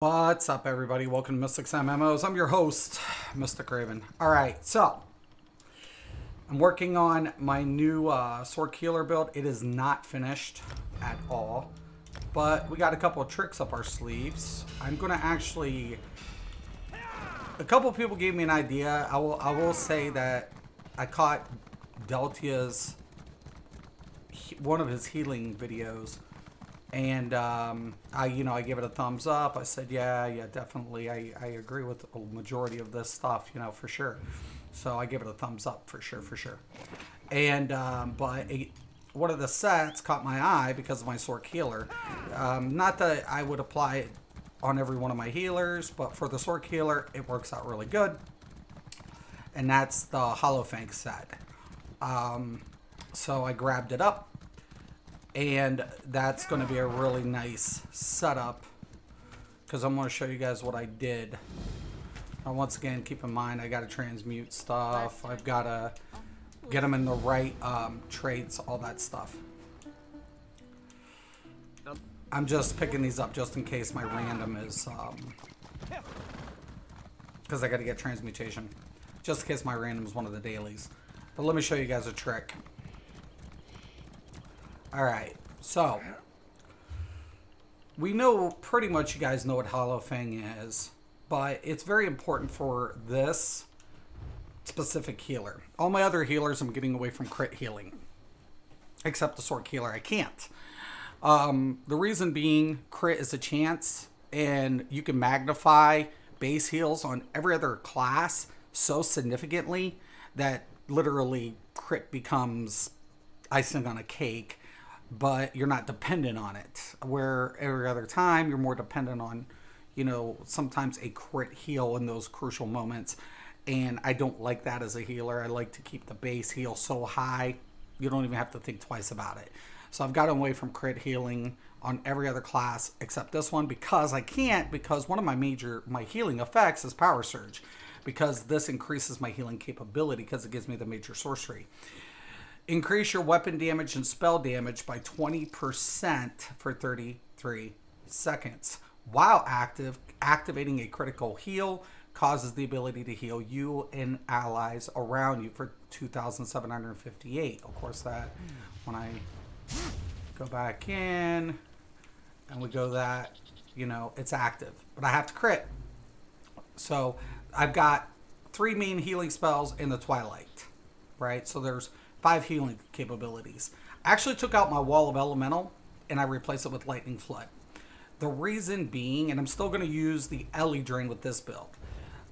What's up, everybody? Welcome to Mystics MMOs. I'm your host, Mystic Raven. All right, so I'm working on my new Sorc-Healer build. It is not finished at all, but we got a couple of tricks up our sleeves. I'm going to actually... A couple of people gave me an idea. I will say that I caught Deltia's one of his healing videos. And I gave it a thumbs up. I said, yeah, definitely. I agree with a majority of this stuff, for sure. So I give it a thumbs up for sure. And one of the sets caught my eye because of my Sorc-Healer. Not that I would apply it on every one of my healers, but for the Sorc-Healer, it works out really good. And that's the Hollow Fang set. So I grabbed it up. And that's going to be a really nice setup because I'm going to show you guys what I did. Now, once again, keep in mind, I got to transmute stuff. I've got to get them in the right traits, all that stuff. I'm just picking these up just in case my random is... because I got to get transmutation. Just in case my random is one of the dailies. But let me show you guys a trick. Alright, so we know pretty much you guys know what Hollow Fang is, but it's very important for this specific healer. All my other healers I'm getting away from crit healing, except the Sorc-Healer I can't. The reason being, crit is a chance, and you can magnify base heals on every other class so significantly that literally crit becomes icing on a cake. But you're not dependent on it. Where every other time you're more dependent on, sometimes a crit heal in those crucial moments. And I don't like that as a healer. I like to keep the base heal so high, you don't even have to think twice about it. So I've gotten away from crit healing on every other class except this one because I can't, because one of my healing effects is Power Surge. Because this increases my healing capability because it gives me the major sorcery. Increase your weapon damage and spell damage by 20% for 33 seconds. While activating a critical heal causes the ability to heal you and allies around you for 2,758. Of course, that when I go back in and we go that, it's active. But I have to crit. So I've got 3 main healing spells in the Twilight, right? So there's 5 healing capabilities. I actually took out my Wall of Elemental and I replaced it with Lightning Flood. The reason being, and I'm still going to use the Ellie Drain with this build.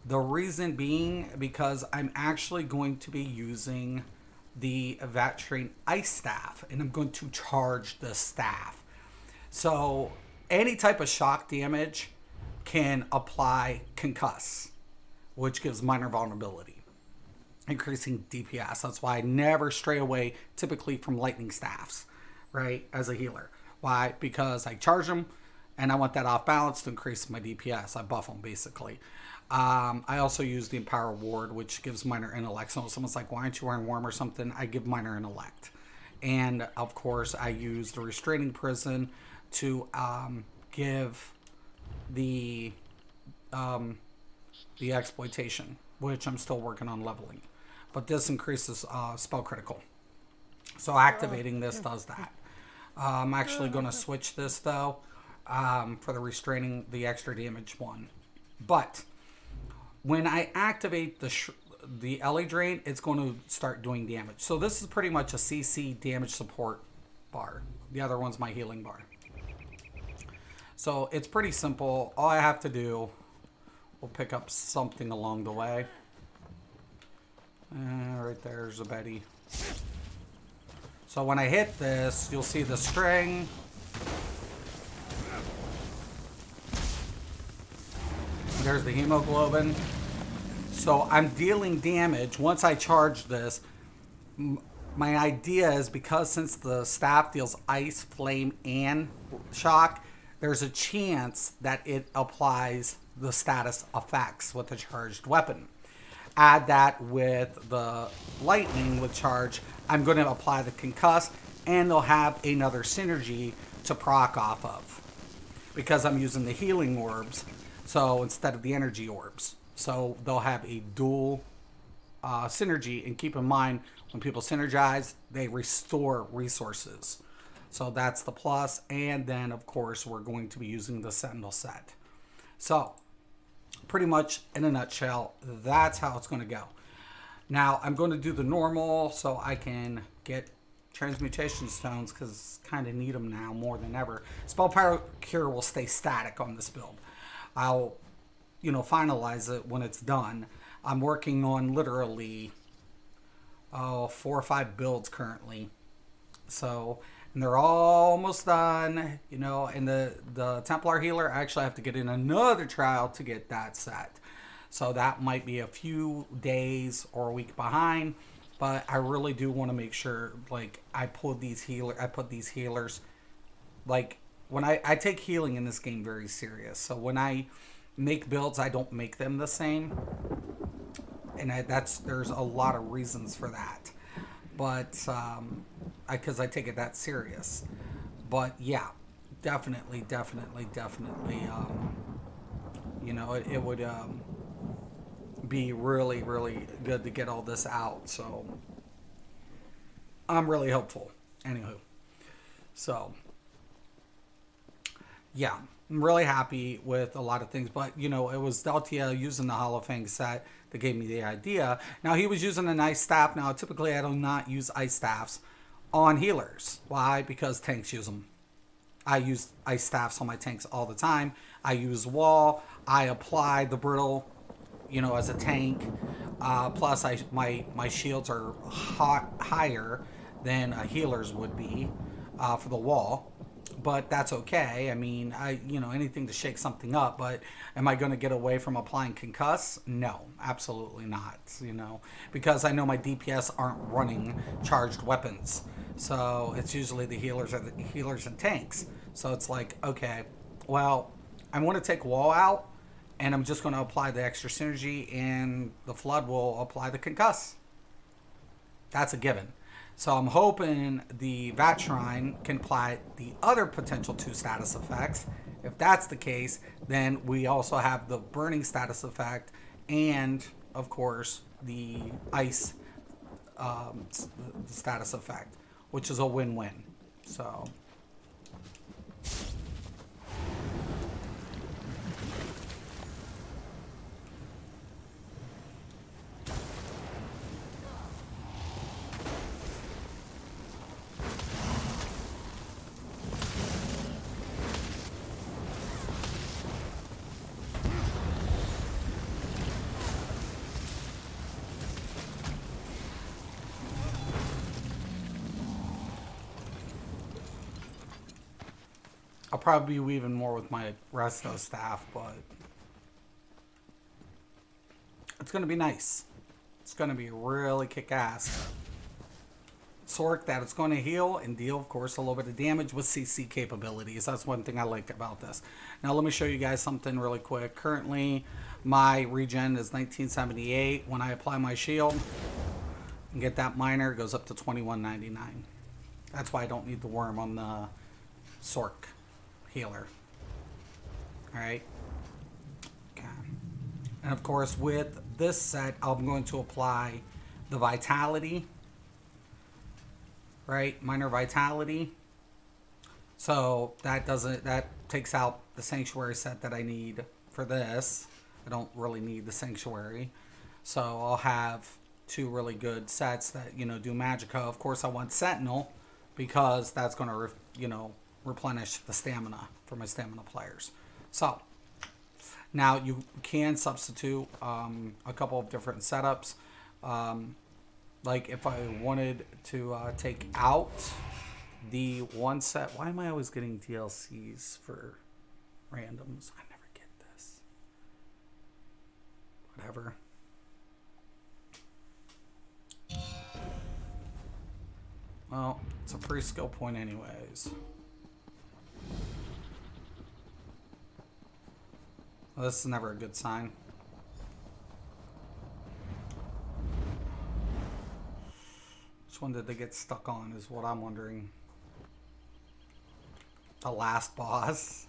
The reason being because I'm actually going to be using the Vatrain Ice Staff and I'm going to charge the staff. So any type of shock damage can apply Concuss, which gives minor vulnerability, increasing DPS. That's why I never stray away typically from lightning staffs, right, as a healer. Why? Because I charge them and I want that off balance to increase my DPS. I buff them basically. I also use the Empower Ward, which gives minor intellect. So someone's like, why aren't you wearing Worm or something? I give minor intellect. And of course I use the Restraining Prison to give the Exploitation, which I'm still working on leveling. But this increases spell critical. So activating this does that. I'm actually going to switch this though for the restraining, the extra damage one. But when I activate the LA Drain, it's going to start doing damage. So this is pretty much a CC damage support bar. The other one's my healing bar. So it's pretty simple. All I have to do, we'll pick up something along the way. Right there's a Betty. So when I hit this, you'll see the string. There's the hemoglobin. So I'm dealing damage. Once I charge this, my idea is because since the staff deals ice, flame, and shock, there's a chance that it applies the status effects with a charged weapon. Add that with the lightning with charge, I'm going to apply the concuss, and they'll have another synergy to proc off of. because I'm using the healing orbs. So instead of the energy orbs. So they'll have a dual synergy. And keep in mind, when people synergize, they restore resources. So that's the plus. And then, of course, we're going to be using the Sentinel set. So pretty much in a nutshell, that's how it's going to go. Now, I'm going to do the normal so I can get transmutation stones because kind of need them now more than ever. Spell Power Cure will stay static on this build. I'll, finalize it when it's done. I'm working on literally 4 or 5 builds currently. So, and they're almost done, and the Templar Healer, I actually have to get in another trial to get that set. So that might be a few days or a week behind, but I really do want to make sure, like, I put these healers, like, when I take healing in this game very serious. So when I make builds, I don't make them the same. And there's a lot of reasons for that. But, because I take it that serious. But yeah, definitely, it would, be really, really good to get all this out. So I'm really hopeful. Anywho, so yeah, I'm really happy with a lot of things. But it was Deltia using the Holofang set that gave me the idea. Now he was using an ice staff. Now typically I do not use ice staffs on healers. Why? Because tanks use them. I use ice staffs on my tanks all the time. I use wall. I apply the brittle, as a tank. Plus, my shields are higher than a healer's would be for the wall. But that's okay. I mean, anything to shake something up. But am I going to get away from applying concuss? No, absolutely not. Because I know my DPS aren't running charged weapons. So it's usually the healers and tanks. So it's like, okay, well, I want to take wall out. And I'm just going to apply the extra synergy, and the flood will apply the concuss. That's a given. So I'm hoping the Vat Shrine can apply the other potential 2 status effects. If that's the case, then we also have the burning status effect and, of course, the ice status effect, which is a win-win. So I'll probably be weaving more with my resto staff, but it's going to be nice. It's going to be really kick-ass. Sorc that it's going to heal and deal, of course, a little bit of damage with CC capabilities. That's one thing I like about this. Now, let me show you guys something really quick. Currently, my regen is 1978. When I apply my shield and get that miner, it goes up to 2199. That's why I don't need the worm on the Sorc-Healer. Alright. Okay. And of course, with this set, I'm going to apply the Vitality. Right? Minor Vitality. So that takes out the Sanctuary set that I need for this. I don't really need the Sanctuary. So I'll have 2 really good sets that, do Magicka. Of course, I want Sentinel because that's going to, replenish the stamina for my stamina players. So now you can substitute a couple of different setups. Like if I wanted to take out the one set. Why am I always getting DLCs for randoms? I never get this. Whatever. Well, it's a free skill point anyways. Well, this is never a good sign. Which one did they get stuck on is what I'm wondering. The last boss.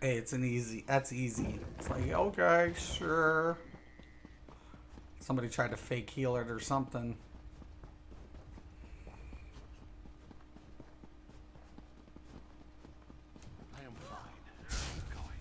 Hey, it's an easy. That's easy. It's like, okay, sure. Somebody tried to fake heal it or something. I am fine. Keep going.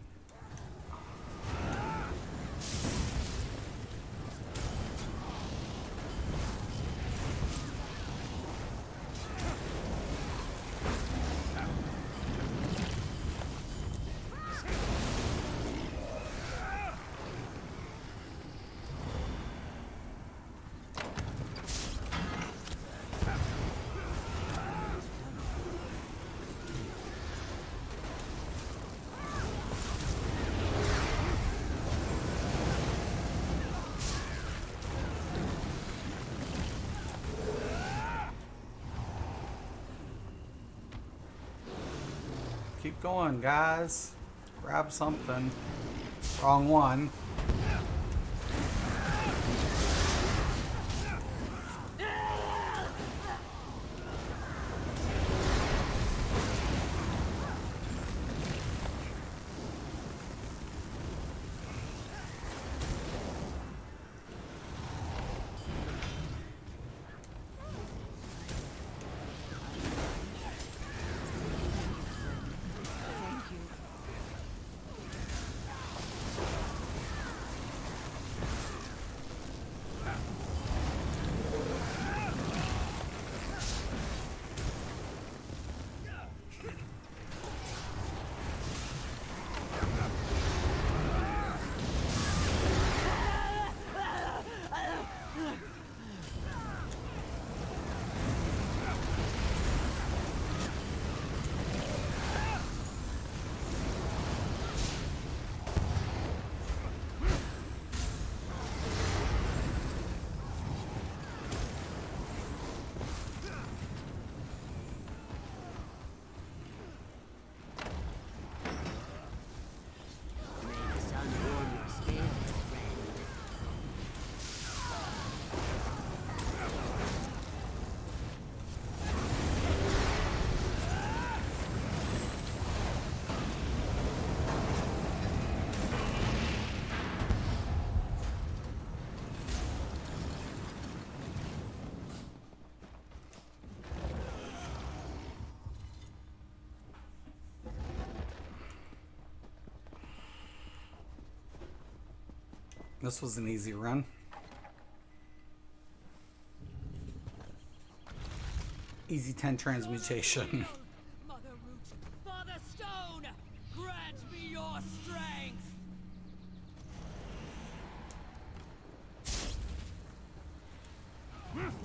Keep going, guys. Grab something. Wrong one. This was an easy run. Easy 10 transmutation. Mother Root, Father Stone, grant me your strength.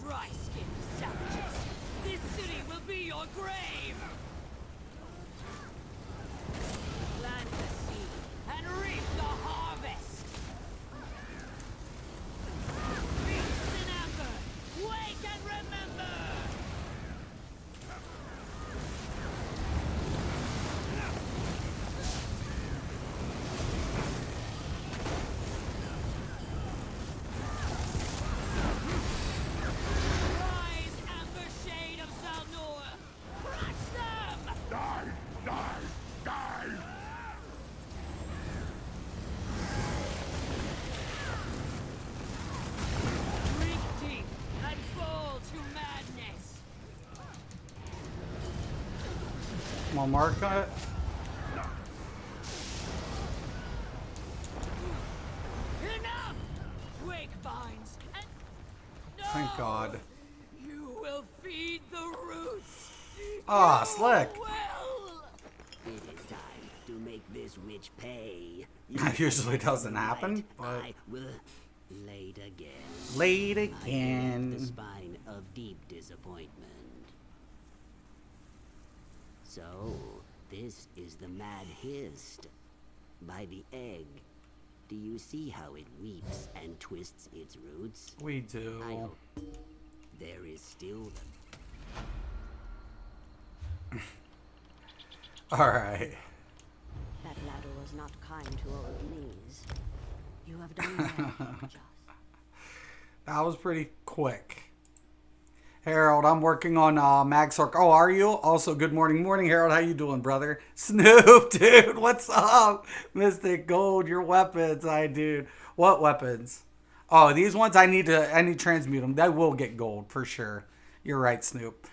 Dry-skinned savages, this city will be your grave. Plant the seed and reap the harvest. Feast in amber, wake and remember. Rise, amber shade of Salnor! Crush them! Die! Die! Die! Drink deep and fall to madness! Come on, mark it. Enough! Wake vines and... No! Thank God. You will feed the roots! Ah, You slick. will! It is time to make this witch pay. That usually doesn't happen, Right, but I will late again. late I have the again. spine of deep disappointment. So, this is the mad hist. By the egg. Do you see how it weeps and twists its roots? We I do. hope there is still Alright. That ladder was not kind to old knees. You have done well, just. That was pretty quick. Harold, I'm working on Mag Sorc. Oh, are you? Also, good morning. Morning, Harold. How you doing, brother? Snoop, dude. What's up? Mystic Gold, your weapons. Dude. What weapons? Oh, these ones I need to transmute them. They will get gold for sure. You're right, Snoop.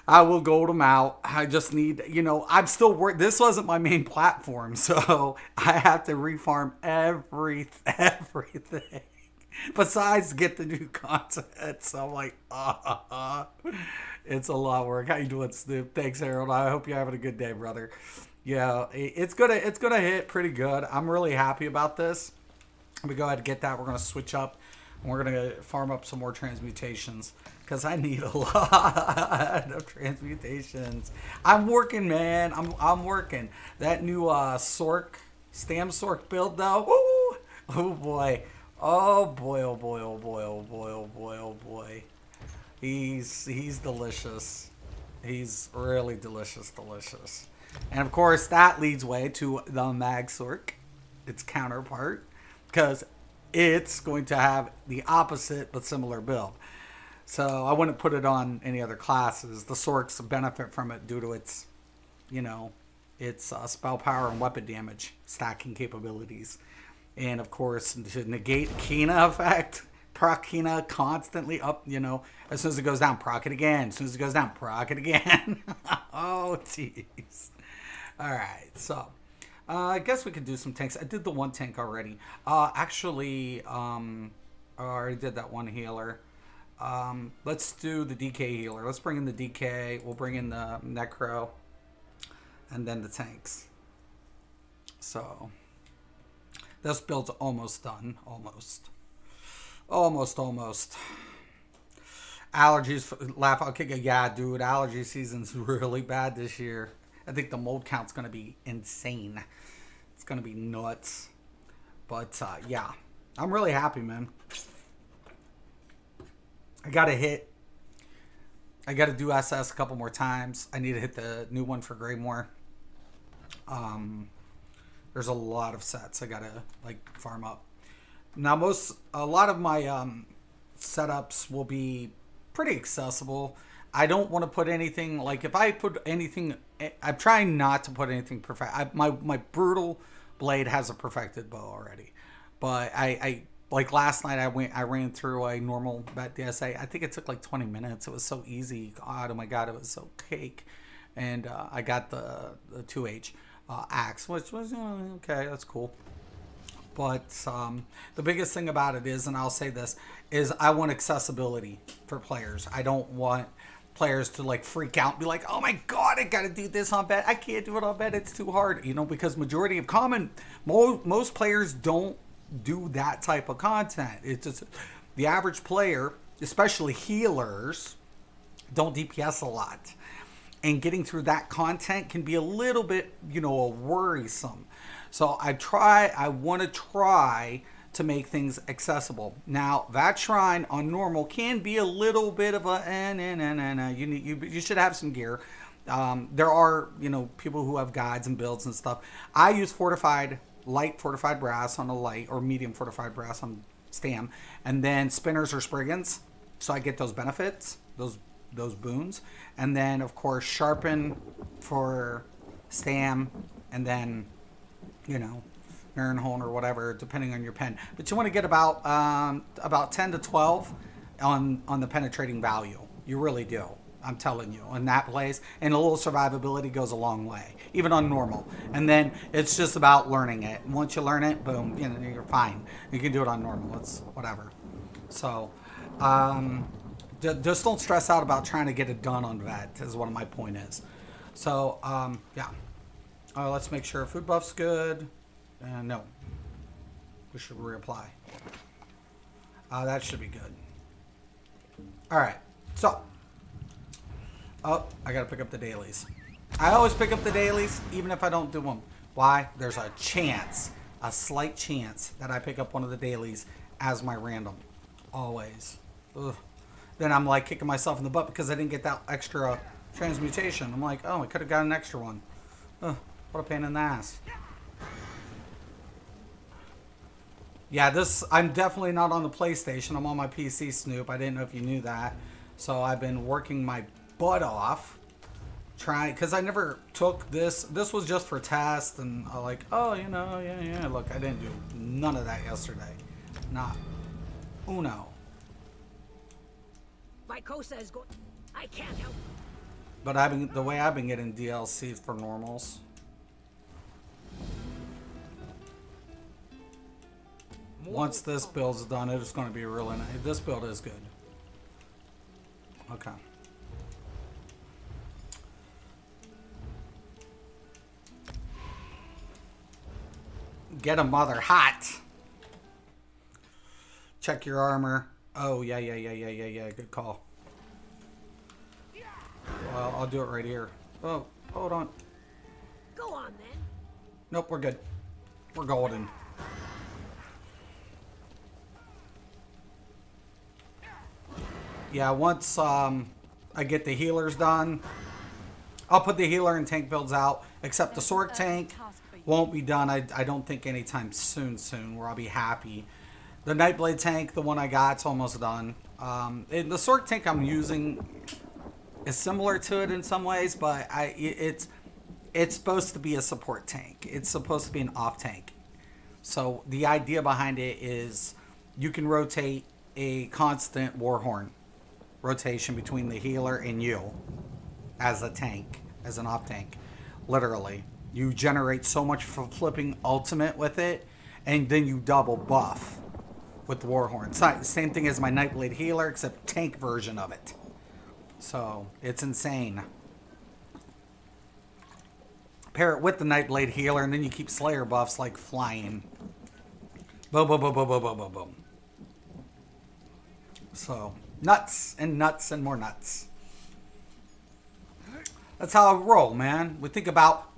I will gold them out. I just need, I'm still this wasn't my main platform, so I have to refarm everything. Besides get the new content. So I'm like, it's a lot of work. How you doing, Snoop? Thanks, Harold. I hope you're having a good day, brother. Yeah, it's gonna hit pretty good. I'm really happy about this. We go ahead and get that. We're gonna switch up and we're gonna farm up some more transmutations because I need a lot of transmutations. I'm working, man. I'm working. That new Stam Sorc build though. Woo! Oh boy. Oh boy, oh boy, oh boy, oh boy, oh boy, oh boy. He's delicious. He's really delicious. And of course that leads way to the Mag Sorc, its counterpart, because it's going to have the opposite but similar build. So I wouldn't put it on any other classes. The Sorcs benefit from it due to its, its spell power and weapon damage stacking capabilities. And of course, to negate Kina effect, proc Kina constantly up, as soon as it goes down, proc it again. As soon as it goes down, proc it again. Oh, jeez. All right, so I guess we could do some tanks. I did the one tank already. Actually, I already did that one healer. Let's do the DK healer. Let's bring in the DK. We'll bring in the Necro. And then the tanks. So this build's almost done. Almost. Allergies, laugh out, kick. Yeah, dude, allergy season's really bad this year. I think the mold count's going to be insane. It's going to be nuts. But, yeah. I'm really happy, man. I got to do SS a couple more times. I need to hit the new one for Greymore. There's a lot of sets I gotta farm up. Now a lot of my setups will be pretty accessible. I don't want to put anything if I put anything. I'm trying not to put anything perfect. My brutal blade has a perfected bow already, but I last night I ran through a normal bat DSA. I think it took 20 minutes. It was so easy. God, oh my God, it was so cake. And I got the 2H. Axe, which was okay, that's cool. But the biggest thing about it is, and I'll say this, is I want accessibility for players. I don't want players to freak out and be like, oh my God, I gotta do this on bet. I can't do it on bet. It's too hard, because majority of most players don't do that type of content. It's just the average player, especially healers, don't DPS a lot. And getting through that content can be a little bit, worrisome. So I want to try to make things accessible. Now, that shrine on normal can be a little bit of a you should have some gear. There are, people who have guides and builds and stuff. I use light fortified brass on a light, or medium fortified brass on Stam, and then spinners or Spriggans. So I get those benefits, those boons, and then of course sharpen for Stam, and then Nernholm or whatever, depending on your pen. But you want to get about 10 to 12 on the penetrating value. You really do. I'm telling you, in that place. And a little survivability goes a long way, even on normal. And then it's just about learning it. And once you learn it, boom, you're fine. You can do it on normal. It's whatever. So, just don't stress out about trying to get it done on vet, is what my point is. So, yeah. Let's make sure food buff's good. No. We should reapply. That should be good. Alright. So. Oh, I gotta pick up the dailies. I always pick up the dailies, even if I don't do them. Why? There's a chance, a slight chance, that I pick up one of the dailies as my random. Always. Ugh. Then I'm kicking myself in the butt because I didn't get that extra transmutation. I'm like, oh, I could have got an extra one. Ugh, what a pain in the ass. Yeah, I'm definitely not on the PlayStation. I'm on my PC, Snoop. I didn't know if you knew that. So I've been working my butt off trying, because I never took this. This was just for test, and I like, oh, you know, yeah. Look, I didn't do none of that yesterday. Not uno. Vykosa is going. I can't help. But the way I've been getting DLC for normals. Once this build's done, it's going to be really nice. This build is good. Okay. Get a mother hot. Check your armor. Oh, yeah. Good call. Well, I'll do it right here. Oh, hold on. Go on then. Nope, we're good. We're golden. Yeah, once I get the healers done, I'll put the healer and tank builds out, except the Sorc tank won't be done, I don't think anytime soon, where I'll be happy. The Nightblade tank, the one I got, it's almost done. And the Sorc tank I'm using is similar to it in some ways, but it's supposed to be a support tank. It's supposed to be an off tank. So the idea behind it is you can rotate a constant Warhorn rotation between the healer and you as a tank, as an off tank. Literally. You generate so much flipping ultimate with it, and then you double buff with the Warhorn. It's not the same thing as my Nightblade healer, except tank version of it. So, it's insane. Pair it with the Nightblade healer, and then you keep Slayer buffs like flying. Boom, boom, boom, boom, boom, boom, boom, boom. So, nuts and more nuts. That's how I roll, man. We think about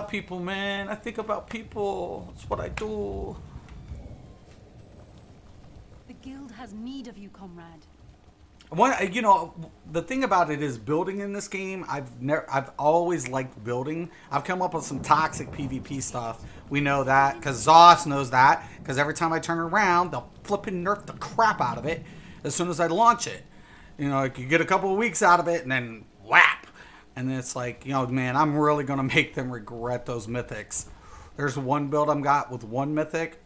people, man. I think about people. That's what I do. The guild has need of you, comrade. You know, the thing about it is building in this game. I've always liked building. I've come up with some toxic PvP stuff. We know that because Zoss knows that. Because every time I turn around, they'll flipping nerf the crap out of it as soon as I launch it. You know, like you get a couple of weeks out of it, and then whap. And it's like, you know, man, I'm really going to make them regret those mythics. There's one build I've got with one mythic.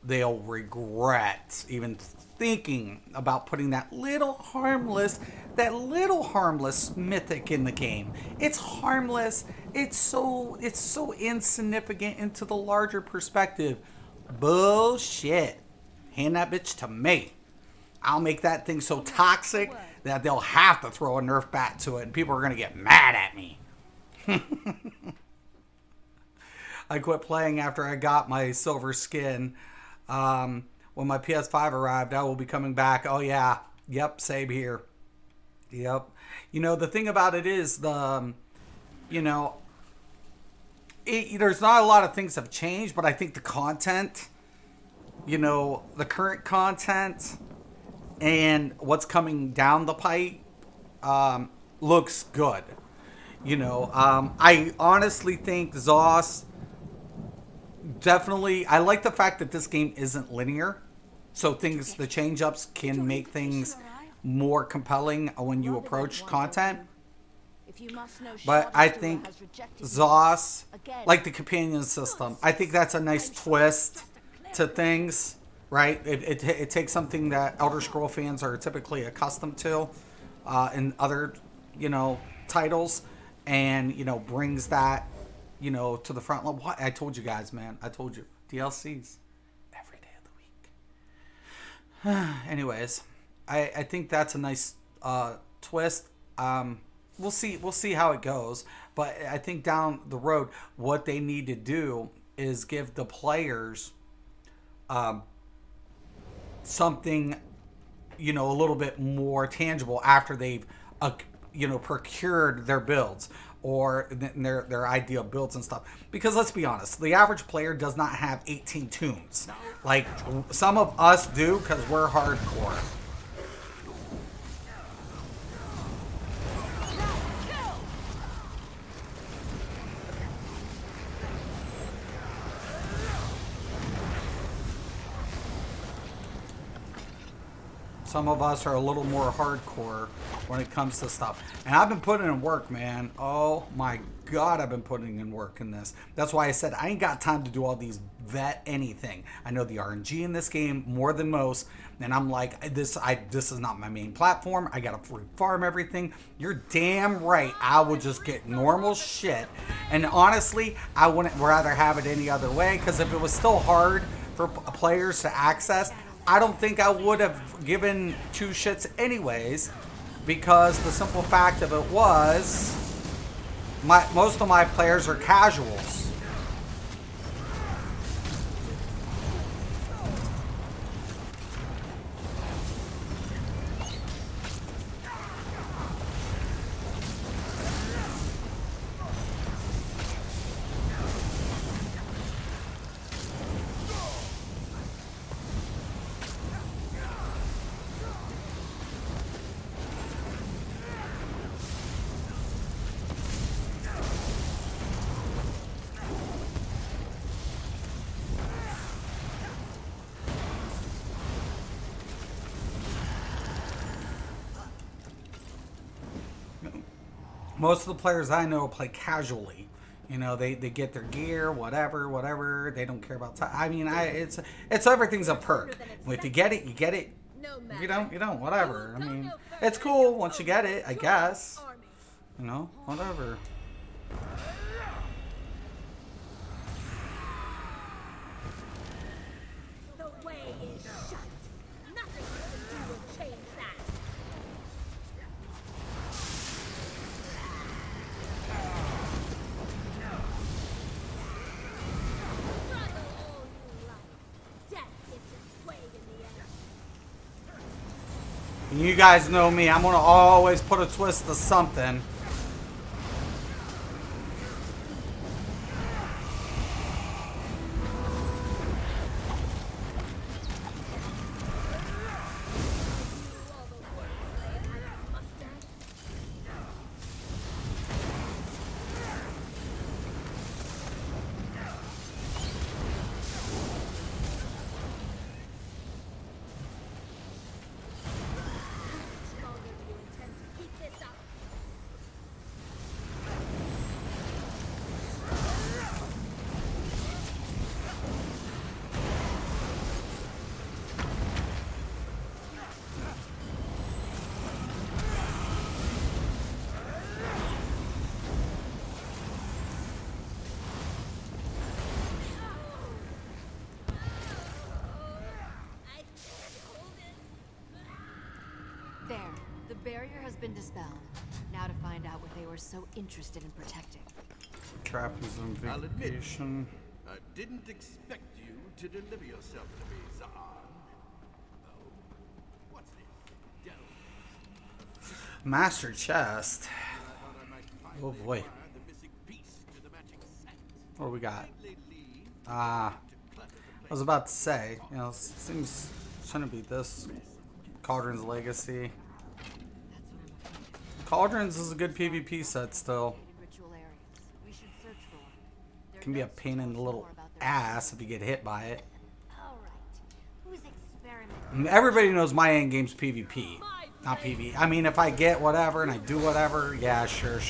They'll regret even thinking about putting that little harmless mythic in the game. It's harmless. It's so insignificant into the larger perspective. Bullshit. Hand that bitch to me. I'll make that thing so toxic that they'll have to throw a Nerf bat to it, and people are going to get mad at me. I quit playing after I got my silver skin. When my PS5 arrived, I will be coming back. Oh, yeah. Yep, same here. Yep. You know, the thing about it is, there's not a lot of things have changed, but I think the content, the current content and what's coming down the pipe looks good. I honestly think Zoss definitely, I like the fact that this game isn't linear, so the change-ups can make things more compelling when you approach content. But I think Zoss, like the companion system, I think that's a nice twist to things. Right, it takes something that Elder Scroll fans are typically accustomed to in other, titles, and brings that, to the front line. What I told you guys, man, I told you DLCs every day of the week. Anyways, I think that's a nice twist. We'll see how it goes, but I think down the road, what they need to do is give the players something, a little bit more tangible after they've, procured their builds or their ideal builds and stuff. Because let's be honest, the average player does not have 18 tombs. Like some of us do, because we're hardcore. Some of us are a little more hardcore when it comes to stuff. And I've been putting in work, man. Oh my God, I've been putting in work in this. That's why I said I ain't got time to do all these vet anything. I know the RNG in this game more than most. And I'm like, this is not my main platform. I gotta free farm everything. You're damn right. I will just get normal shit. And honestly, I wouldn't rather have it any other way. Because if it was still hard for players to access, I don't think I would have given two shits anyways, because the simple fact of it was, most of my players are casuals. Most of the players I know play casually. You know, they get their gear, whatever. They don't care about time. I mean, it's everything's a perk. If you get it, you get it. If you don't, whatever. I mean, it's cool once you get it, I guess. You know, whatever. The way is shut. Nothing you can do will change that. Struggle all you like. Death gets its way in the end. And you guys know me. I'm gonna always put a twist to something. There. The barrier has been dispelled. Now to find out what they were so interested in protecting. Trap is on I'll admit, vacation. I didn't expect you to deliver yourself to me, Zahn. Oh, what's this? Delve. Master chest. I thought I might Oh finally boy. acquire the missing piece to the magic set. What do we got? Kindly leave Ah, to clutter the I was about to say, you know, seems shouldn't be this. Cauldron's Legacy. Cauldrons is a good PvP set still. Ritual areas. We should search for one. Their Can be a notes pain tell in us the little more about their ass if you get hit by it. All right. Who's experimenting? And everybody knows my end game's PvP, not PvE. I mean, if I get whatever and I do whatever, yeah, sure.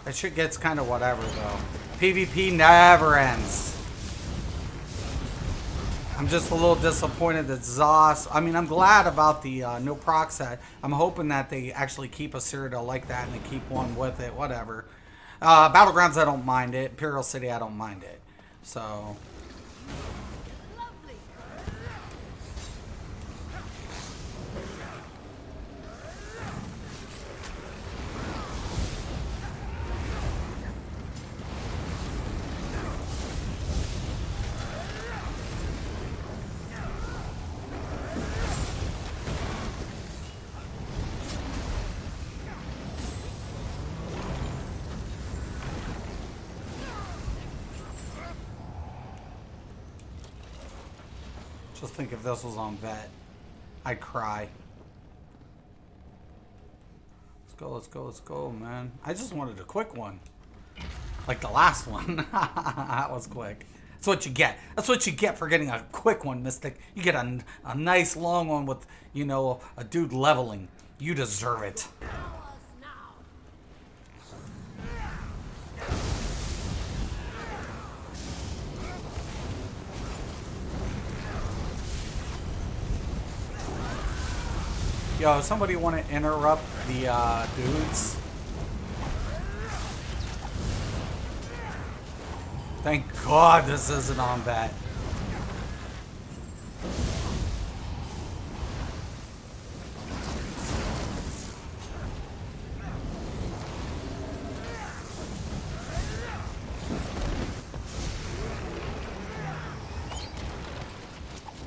That shit gets kind of whatever though. PvP never ends. I'm just a little disappointed that Zos. I mean, I'm glad about the no proc set. I'm hoping that they actually keep a Cyrodiil like that and they keep one with it, whatever. Battlegrounds, I don't mind it. Imperial City, I don't mind it. So. Just think if this was on Vet, I'd cry. Let's go, man. I just wanted a quick one. Like the last one. That was quick. That's what you get. That's what you get for getting a quick one, Mystic. You get a nice long one with, you know, a dude leveling. You deserve it. Yo, somebody want to interrupt the dudes? Thank God this isn't on that.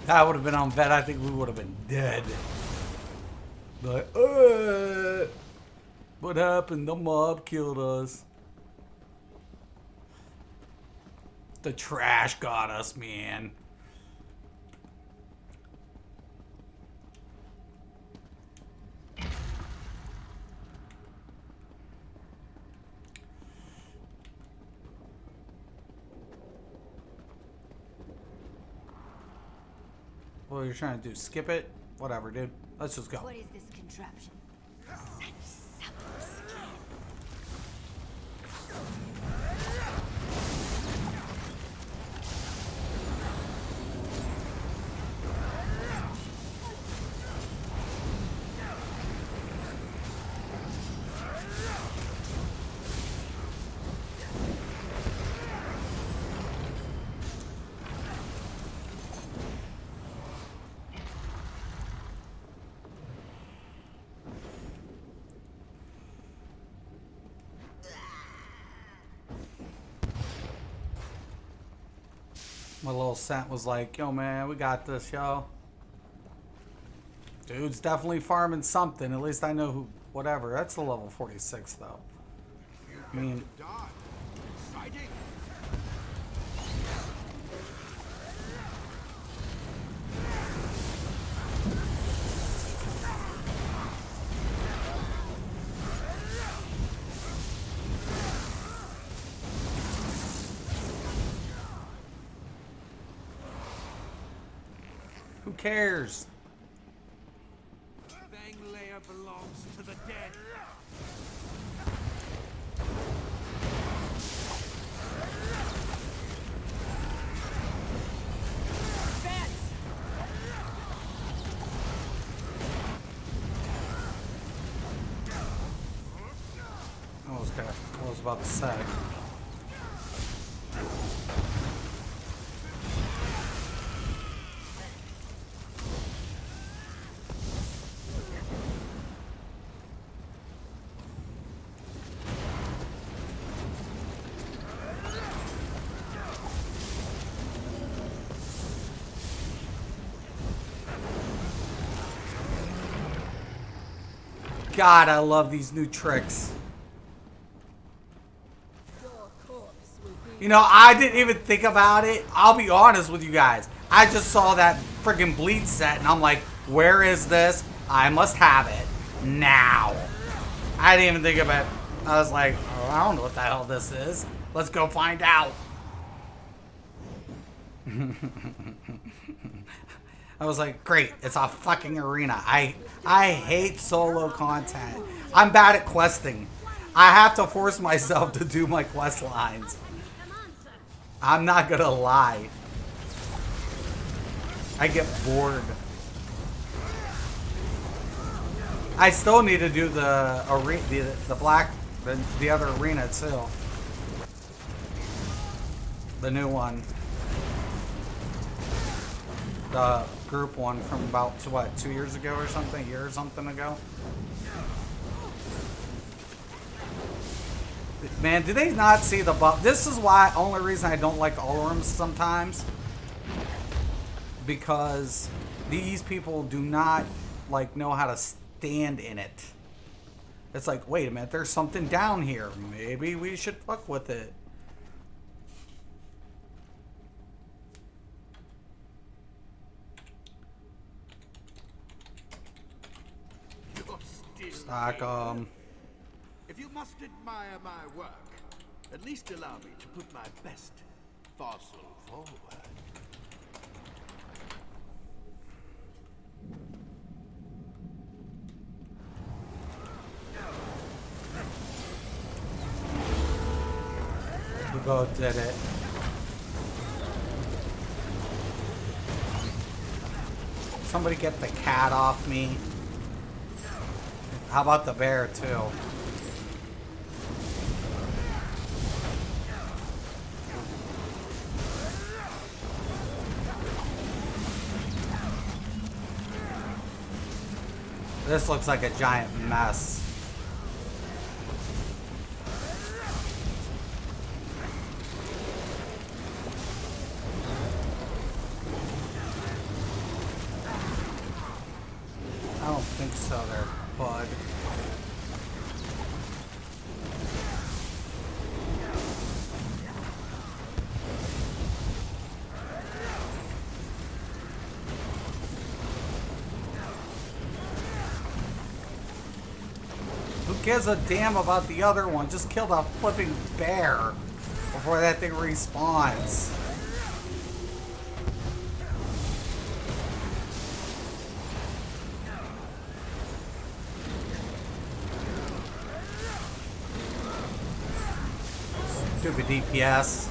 That would have been on vet. I think we would have been dead. Like, what happened? The mob killed us. The trash got us, man. What are you trying to do? Skip it? Whatever, dude. Let's just go. What is this contraption? My little scent was like, yo, man, we got this, yo. Dude's definitely farming something. At least I know who, whatever. That's the level 46, though. I mean, Exciting. who cares? Fang layer belongs to the dead. I was about to say. God, I love these new tricks. You know, I didn't even think about it. I'll be honest with you guys. I just saw that friggin' bleed set and I'm like, where is this? I must have it now. I didn't even think about it. I was like, oh, I don't know what the hell this is. Let's go find out. I was like, great, it's a fucking arena. I hate solo content. I'm bad at questing. I have to force myself to do my quest lines. I'm not gonna lie. I get bored. I still need to do the arena, the other arena too. The new one. The group one from about, what, 2 years ago or something? A year or something ago? Man, do they not see the buff? This is why, only reason I don't like Olorums sometimes. Because these people do not, like, know how to stand in it. It's like, wait a minute, there's something down here. Maybe we should fuck with it. Stock, If you must admire my work, at least allow me to put my best fossil forward. We both did it. Somebody get the cat off me. How about the bear too? This looks like a giant mess. I don't think so there, bud. Who gives a damn about the other one? Just kill the flipping bear before that thing respawns. Stupid DPS.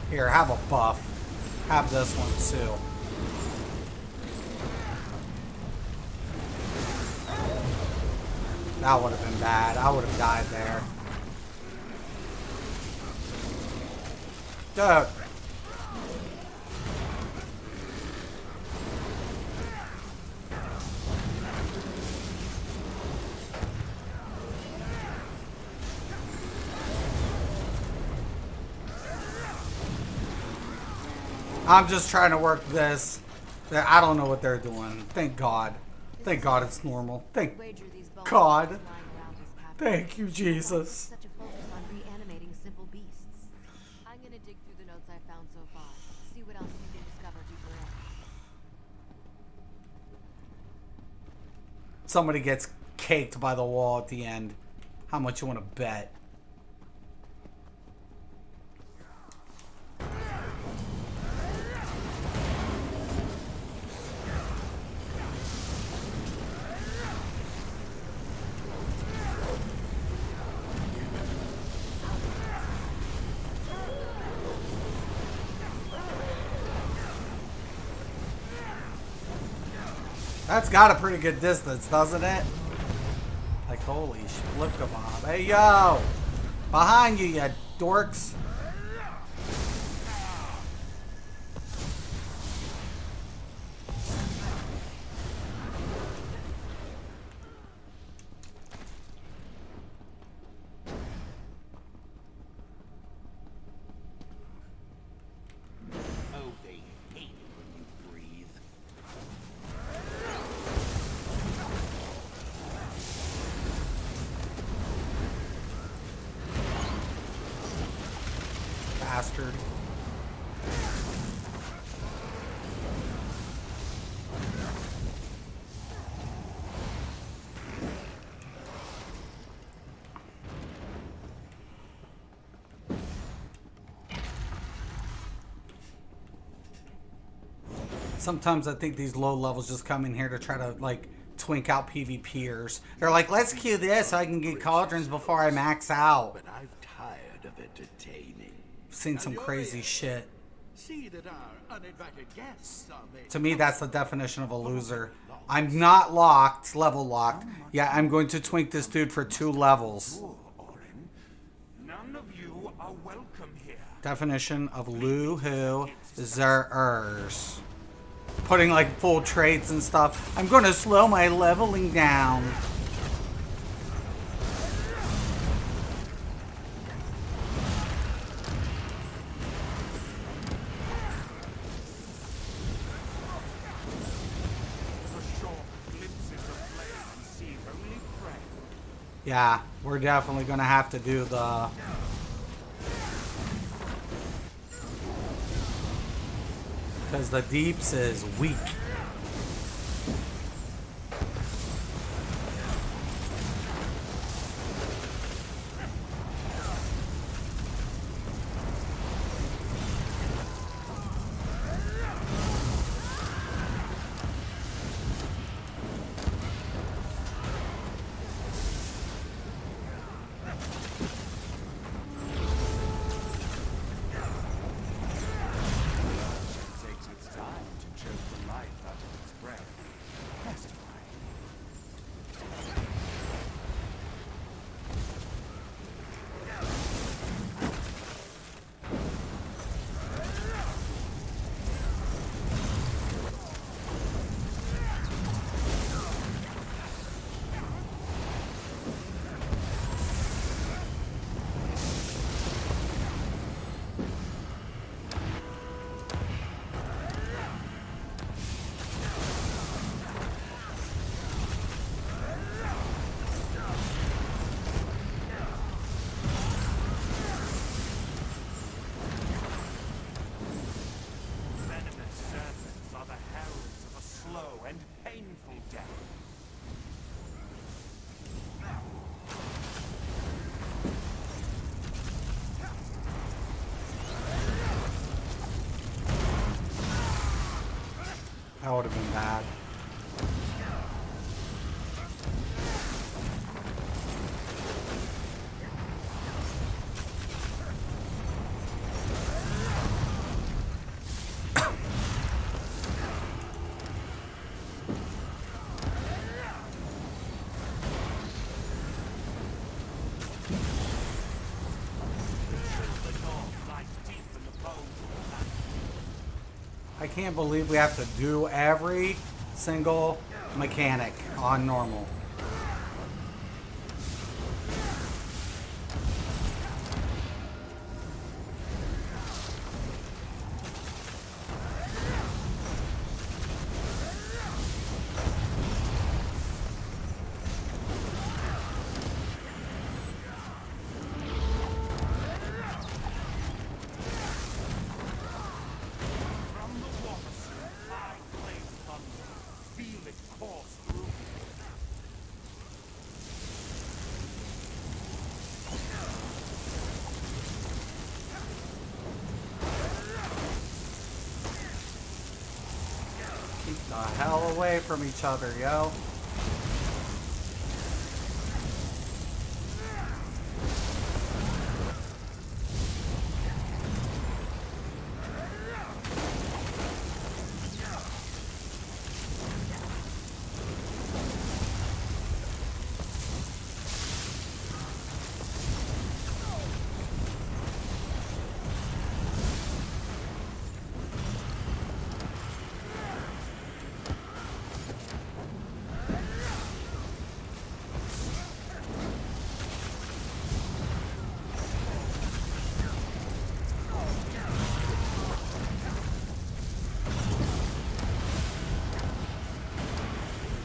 Here, have a buff. Have this one too. That would have been bad. I would have died there. Dude. I'm just trying to work this. I don't know what they're doing. Thank God. Thank God it's normal. Thank God. Thank you, Jesus. Such a focus on reanimating simple beasts. I'm gonna dig through the notes I found so far. See what else you can discover deeper in. Somebody gets caked by the wall at the end. How much you want to bet? That's got a pretty good distance, doesn't it? Like, holy flip kebab. Hey, yo! Behind you, you dorks! Oh, they hate when you breathe. Bastard. Sometimes I think these low levels just come in here to try to, like, twink out PvPers. They're like, let's queue this so I can get cauldrons before I max out. But I'm tired of entertaining. I've seen some crazy shit. See that our uninvited guests are made. To me, that's the definition of a loser. I'm not locked, level locked. Yeah, I'm going to twink this dude for 2 levels. Orin, none of you are welcome here. Definition of losers. Putting like full traits and stuff. I'm going to slow my leveling down. Yeah, we're definitely gonna have to do the... Because the deeps is weak. Takes its time to choke the life out of its prey. That's fine. Venomous serpents are the heralds of a slow and painful death. That would have been bad. The north lies deep in the bones of the land. I can't believe we have to do every single mechanic on normal. From the water stream, I blaze thunder. Feel it course through me. Keep the hell away from each other, yo.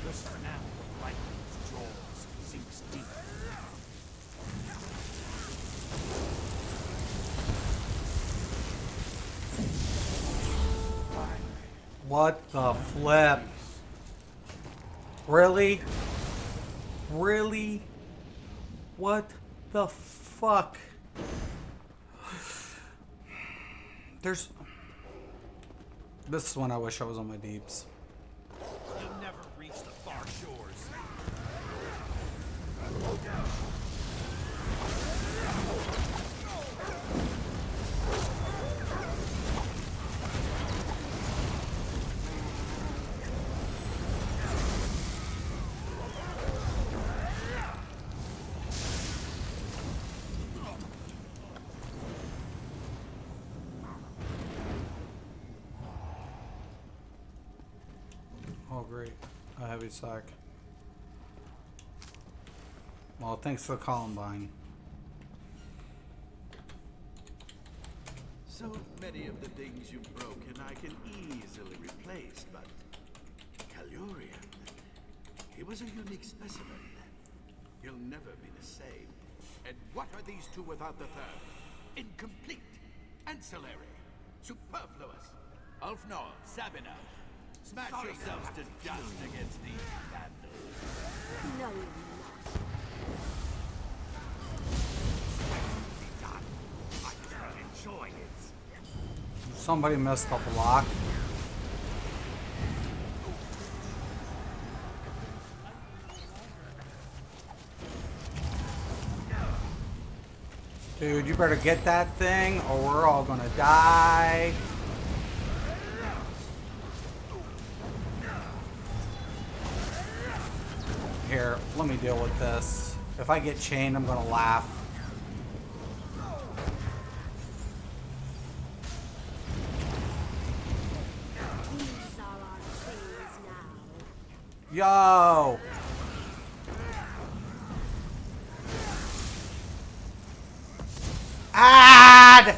The snap of lightning's jaws sinks deep. What the flip? Really? Really? What the fuck? There's... This is when I wish I was on my deeps. You'll never reach the far shores. Oh great, a heavy sack. Well, thanks for Columbine. So many of the things you've broken I can easily replace, but Calurian, he was a unique specimen. He'll never be the same. And what are these two without the third? Incomplete. Ancillary. Superfluous. Ulfnor, Sabina. Smash yourselves to dust against these vandals. No, you're not. I just enjoy it. Somebody missed the block. Dude, you better get that thing or we're all gonna die. Here, let me deal with this. If I get chained, I'm gonna laugh. These are our chains now. Yo! Add!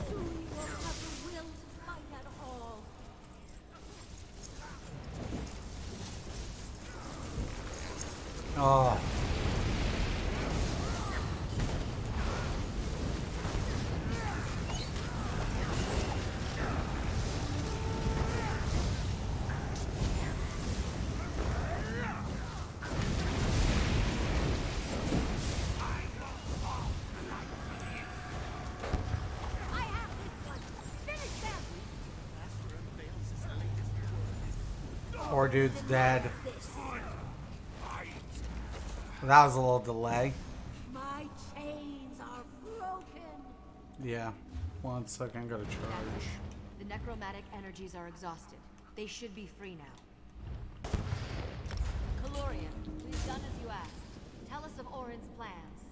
Soon you won't have the will to fight at all. Oh. I have this one. Finish them. Poor dude's dead. This. That was a little delay. My chains are broken. Yeah. 1 second, gotta charge. The necromantic energies are exhausted. They should be free now. Calorian, we've done as you asked. Tell us of Orin's plans.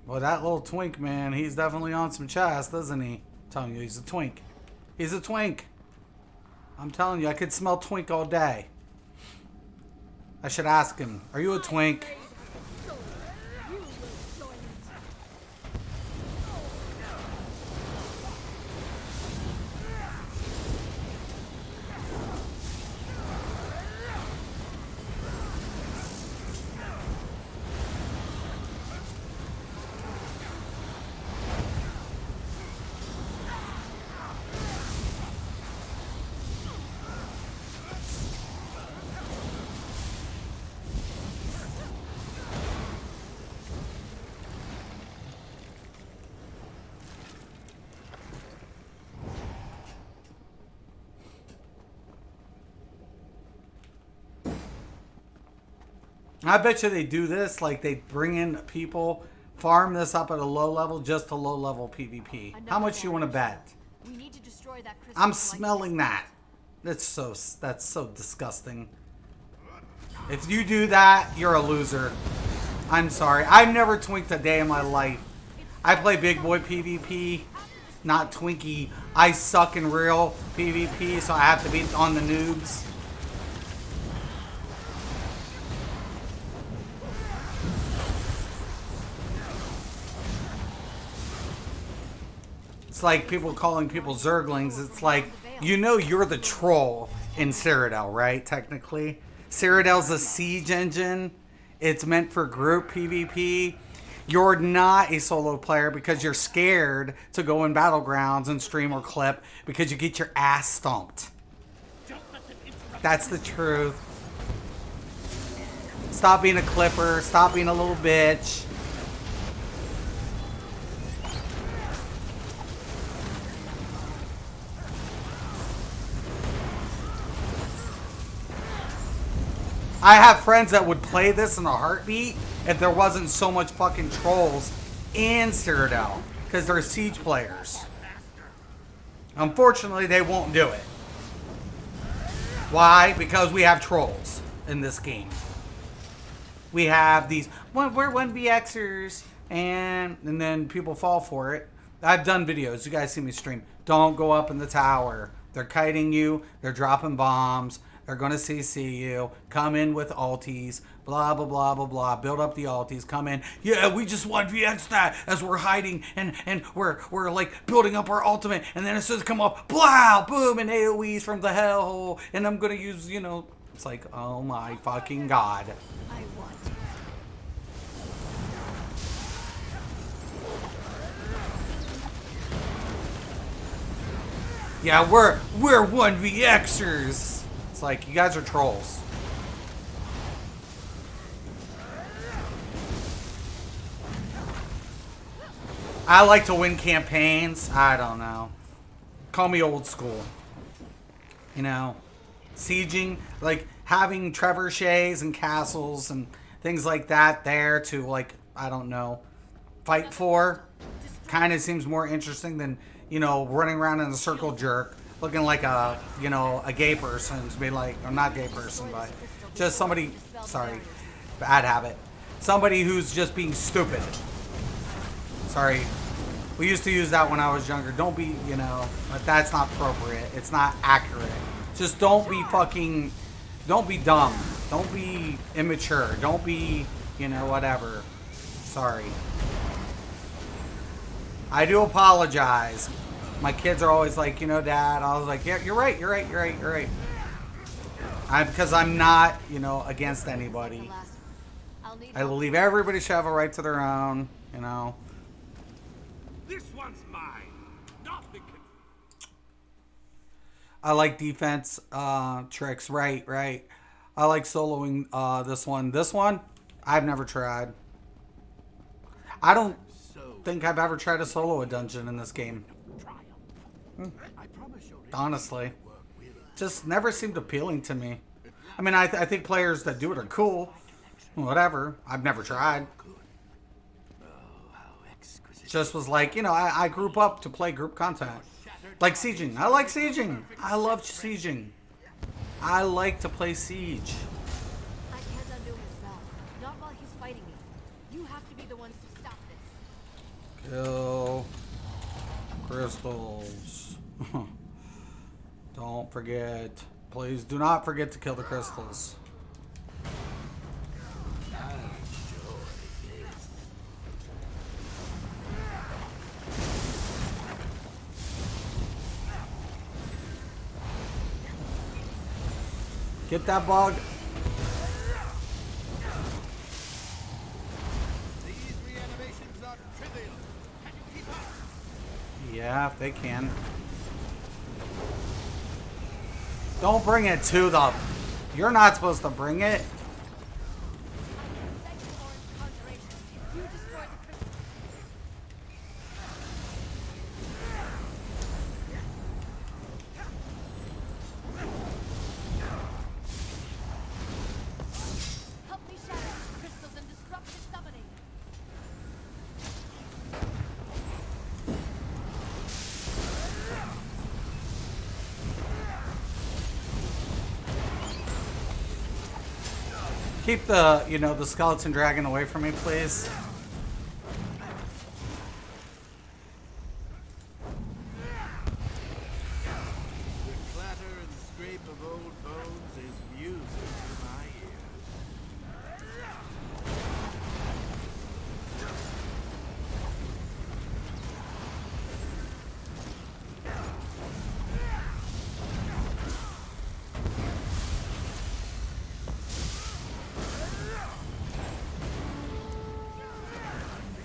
Well, that little twink, man, he's definitely on some chest, isn't he? I'm telling you, he's a twink. He's a twink. I'm telling you, I could smell twink all day. I should ask him, are you a twink? You will join it. I bet you they do this, like they bring in people, farm this up at a low level, just to low level PvP. How much do you want to bet? We need to destroy that crystal. I'm like smelling this. that. That's so disgusting. If you do that, you're a loser. I'm sorry. I've never twinked a day in my life. I play big boy PvP, not Twinkie. I suck in real PvP, so I have to be on the noobs. It's like people calling people Zerglings. It's like, you know you're the troll in Cyrodiil, right? Technically. Cyrodiil's a siege engine. It's meant for group PvP. You're not a solo player because you're scared to go in Battlegrounds and stream or clip because you get your ass stomped. That's the truth. Stop being a clipper. Stop being a little bitch. I have friends that would play this in a heartbeat if there wasn't so much fucking trolls in Citadel, because they're siege players. Unfortunately, they won't do it. Why? Because we have trolls in this game. We have these, we're 1vxers, and then people fall for it. I've done videos. You guys see me stream. Don't go up in the tower. They're kiting you. They're dropping bombs. They're going to CC you. Come in with ultis. Blah, blah, blah, blah, blah. Build up the ultis. Come in. Yeah, we just 1vx that as we're hiding and we're like building up our ultimate. And then as soon as come up, blah, boom, and AoEs from the hellhole. And I'm going to use, you know, it's like, oh my fucking God. I want it. Yeah, we're 1vxers. It's like, you guys are trolls. I like to win campaigns. I don't know. Call me old school. You know, sieging, like having trebuchets and castles and things like that there to, like, I don't know, fight for. Kind of seems more interesting than, you know, running around in a circle jerk, looking like a, you know, a gay person, to be like, or not gay person, but just somebody, sorry, bad habit. Somebody who's just being stupid. Sorry. We used to use that when I was younger. Don't be, you know, but that's not appropriate. It's not accurate. Just don't be fucking, don't be dumb. Don't be immature. Don't be, you know, whatever. Sorry. I do apologize. My kids are always like, you know, Dad. I was like, yeah, you're right. Because I'm not, you know, against anybody. I believe everybody should have a right to their own, you know. This one's mine. Nothing can. I like defense tricks. Right. I like soloing this one. This one, I've never tried. I don't think I've ever tried to solo a dungeon in this game. Honestly. Just never seemed appealing to me. I mean, I think players that do it are cool. Whatever. I've never tried. Just was like, you know, I grew up to play group content. Like sieging. I like sieging. I love sieging. I like to play siege. I can't undo his spell. Not while he's fighting me. You have to be the ones to stop this. Kill crystals. Don't forget. Please do not forget to kill the crystals. Get that bug. These reanimations are trivial. Can you keep up? Yeah, if they can. Don't bring it to them. You're not supposed to bring it. You destroyed the crystal. Help me shatter these crystals and disrupt its summoning. Keep the, you know, the skeleton dragon away from me, please. The clatter and scrape of old bones is music to my ears.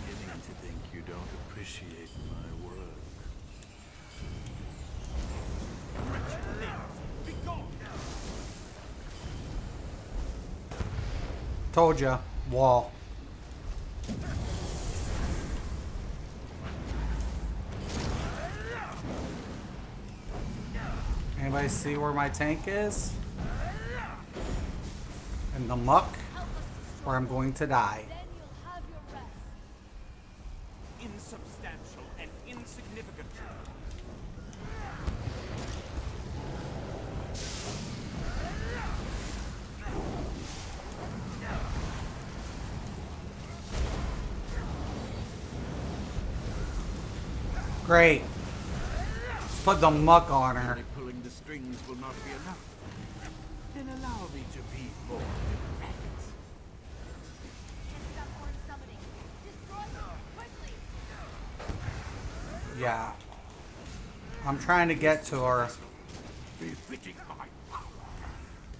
Beginning to think you don't appreciate my work. Wretched things, be gone! Told ya. Wall. Anybody see where my tank is? in the muck Help us destroy or I'm going to die. Then you'll have your rest. Insubstantial and insignificant. Great. Let's put the muck on her. Only pulling the strings will not be enough. Then allow me to be more direct. Can't stop Orin summoning. Destroy them quickly. Yeah. I'm trying to get to her. Befitting my power.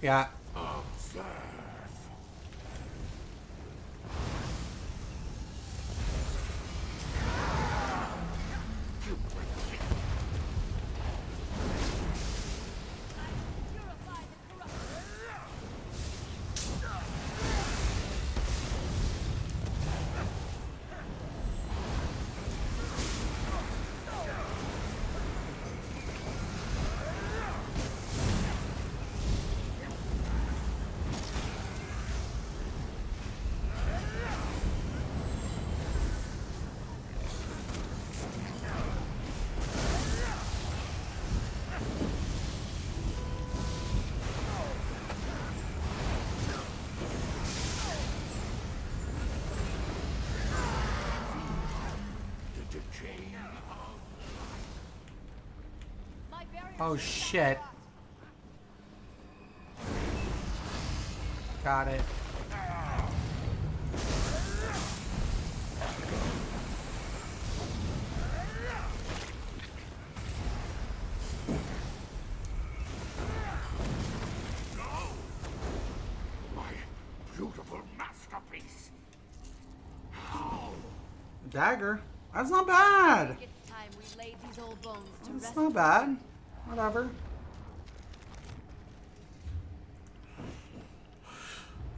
Yeah. Observe. Purify the corruption. The decay of My barrier Oh is shit. rot. Got it. my beautiful masterpiece. Dagger. That's not bad. It's time we laid these old bones to That's rest. not bad. Whatever.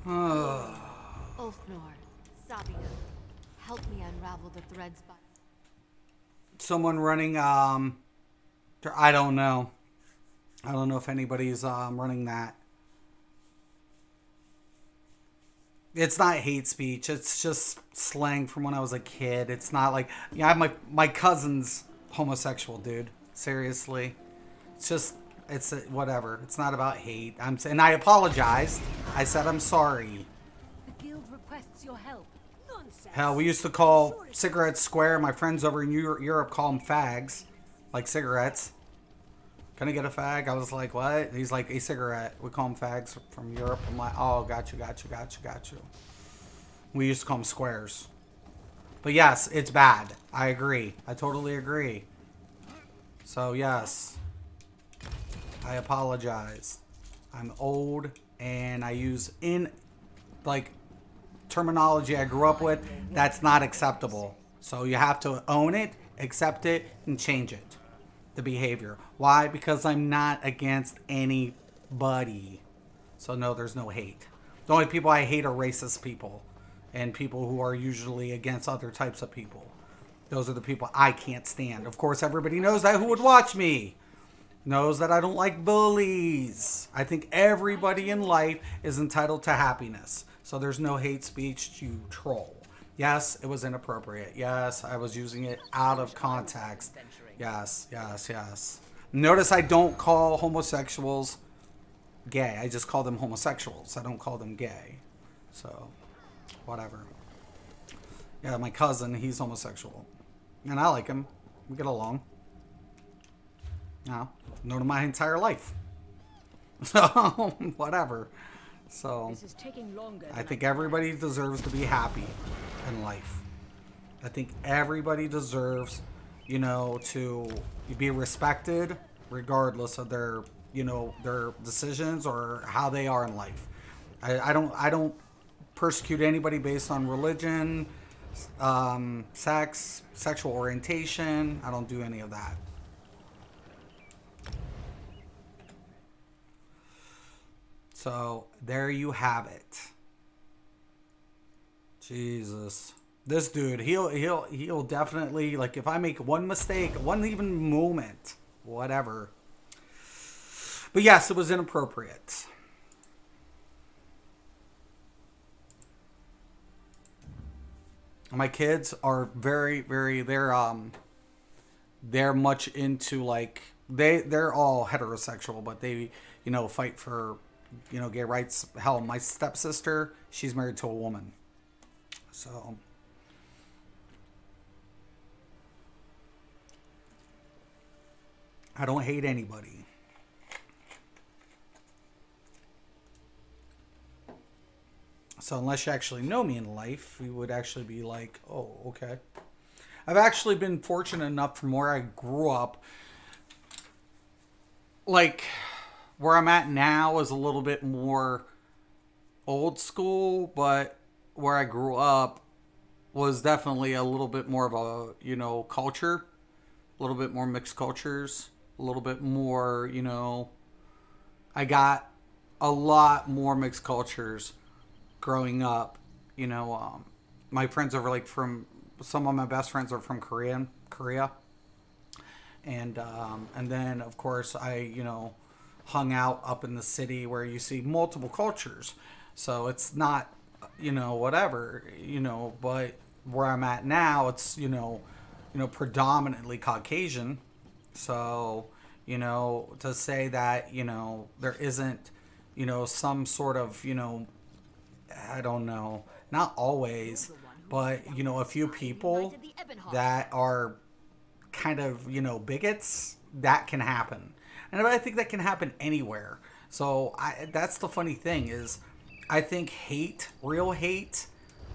Ulfnor, Sabina, help me unravel the threads by... Someone running, I don't know. I don't know if anybody's running that. It's not hate speech. It's just slang from when I was a kid. It's not like, yeah, I have my cousin's homosexual, dude. Seriously. It's just, it's whatever. It's not about hate. And I apologized. I said I'm sorry. The guild requests your help. Nonsense! Hell, we used to call cigarettes square. My friends over in Europe call them fags. Like cigarettes. Can I get a fag? I was like, what? He's like, a cigarette. We call them fags from Europe. I'm like, oh, got you. We used to call them squares. But yes, it's bad. I agree. I totally agree. So yes, I apologize. I'm old and I use terminology I grew up with. That's not acceptable. So you have to own it, accept it, and change it. The behavior. Why? Because I'm not against anybody. So no, there's no hate. The only people I hate are racist people and people who are usually against other types of people. Those are the people I can't stand. Of course, everybody knows that who would watch me knows that I don't like bullies. I think everybody in life is entitled to happiness. So there's no hate speech to troll. Yes, it was inappropriate. Yes, I was using it out of context. Yes. Notice I don't call homosexuals gay. I just call them homosexuals. I don't call them gay. So, whatever. Yeah, my cousin, he's homosexual. And I like him. We get along. Known him my entire life. So, whatever. So, This is taking longer I than think everybody deserves to be happy in life. I think everybody deserves, to be respected regardless of their, their decisions or how they are in life. I don't persecute anybody based on religion, sex, sexual orientation. I don't do any of that. So there you have it. Jesus. This dude, he'll definitely, like, if I make one mistake, one even moment, whatever. But yes, it was inappropriate. My kids are they're much into like they're all heterosexual, but they fight for gay rights. Hell, my stepsister, she's married to a woman, so I don't hate anybody. So unless you actually know me in life, you would actually be like, oh, okay. I've actually been fortunate enough from where I grew up. Like, where I'm at now is a little bit more old school, but where I grew up was definitely a little bit more of a, culture. A little bit more mixed cultures. A little bit more, I got a lot more mixed cultures growing up. My friends are like some of my best friends are from Korea. And then of course I hung out up in the city where you see multiple cultures, so it's not whatever, but where I'm at now, it's predominantly Caucasian. So to say that there isn't some sort of I don't know, not always, but a few people that are kind of bigots, that can happen. And I think that can happen anywhere. So that's the funny thing is, I think hate, real hate,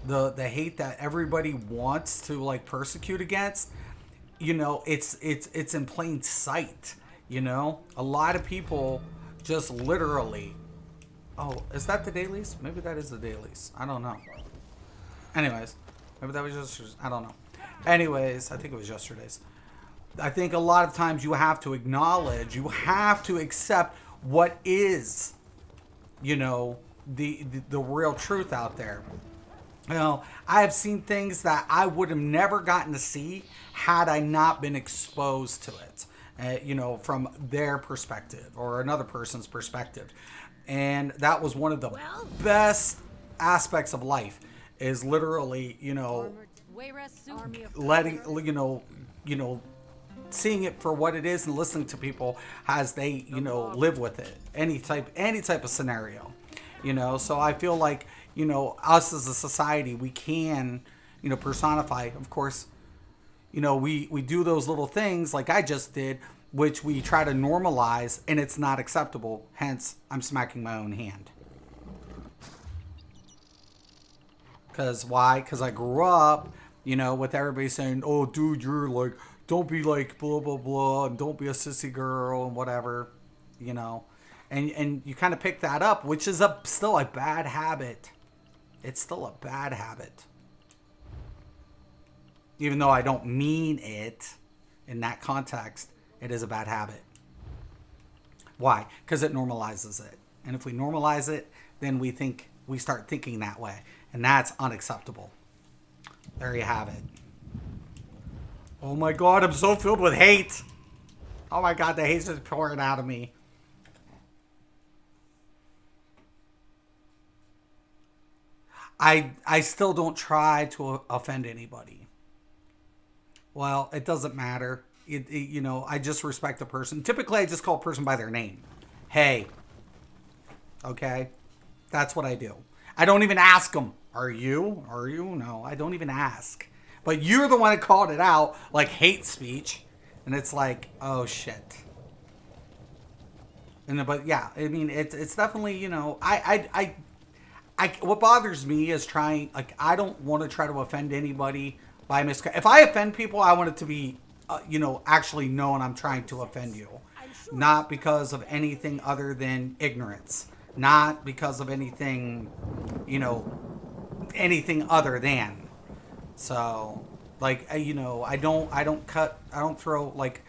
the hate that everybody wants to like persecute against, it's in plain sight. A lot of people just literally, oh, is that the dailies? Maybe that is the dailies. I don't know. Anyways, maybe that was just, I don't know. Anyways, I think it was yesterday's. I think a lot of times you have to acknowledge, you have to accept what is, the real truth out there. I have seen things that I would have never gotten to see had I not been exposed to it, from their perspective or another person's perspective. And that was one of the best aspects of life, is literally, letting, seeing it for what it is and listening to people as they, live with it. Any type of scenario, So I feel like, us as a society, we can, personify. Of course, we do those little things like I just did, which we try to normalize, and it's not acceptable. Hence, I'm smacking my own hand. Because why? Because I grew up, with everybody saying, oh, dude, you're like, don't be like blah, blah, blah, and don't be a sissy girl and whatever, And you kind of pick that up, which is still a bad habit. It's still a bad habit. Even though I don't mean it in that context, it is a bad habit. Why? Because it normalizes it. And if we normalize it, then we start thinking that way. And that's unacceptable. There you have it. Oh my God, I'm so filled with hate. Oh my God, the hate's just pouring out of me. I still don't try to offend anybody. Well, it doesn't matter. I just respect the person. Typically, I just call a person by their name. Hey. Okay? That's what I do. I don't even ask them. Are you? Are you? No, I don't even ask. But you're the one that called it out, like hate speech. And it's like, oh, shit. But yeah, I mean, it's definitely, what bothers me is I don't want to try to offend anybody by if I offend people, I want it to be, actually known I'm trying to offend you. Not because of anything other than ignorance. Not because of anything, anything other than. So, like, I don't throw, like,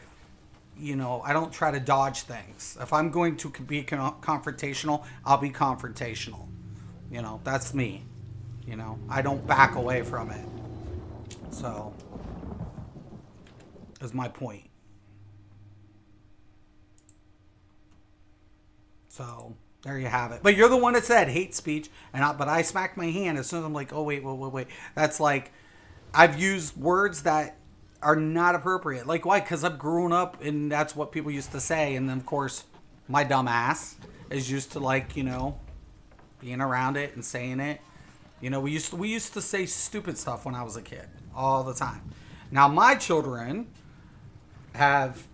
I don't try to dodge things. If I'm going to be confrontational, I'll be confrontational. That's me. I don't back away from it. So, is my point. So, there you have it. But you're the one that said hate speech, but I smacked my hand as soon as I'm like, oh, wait. That's like, I've used words that are not appropriate. Like, why? Because I've grown up and that's what people used to say. And then, of course, my dumb ass is used to, like, you know, being around it and saying it. You know, we used to say stupid stuff when I was a kid all the time. Now, my children have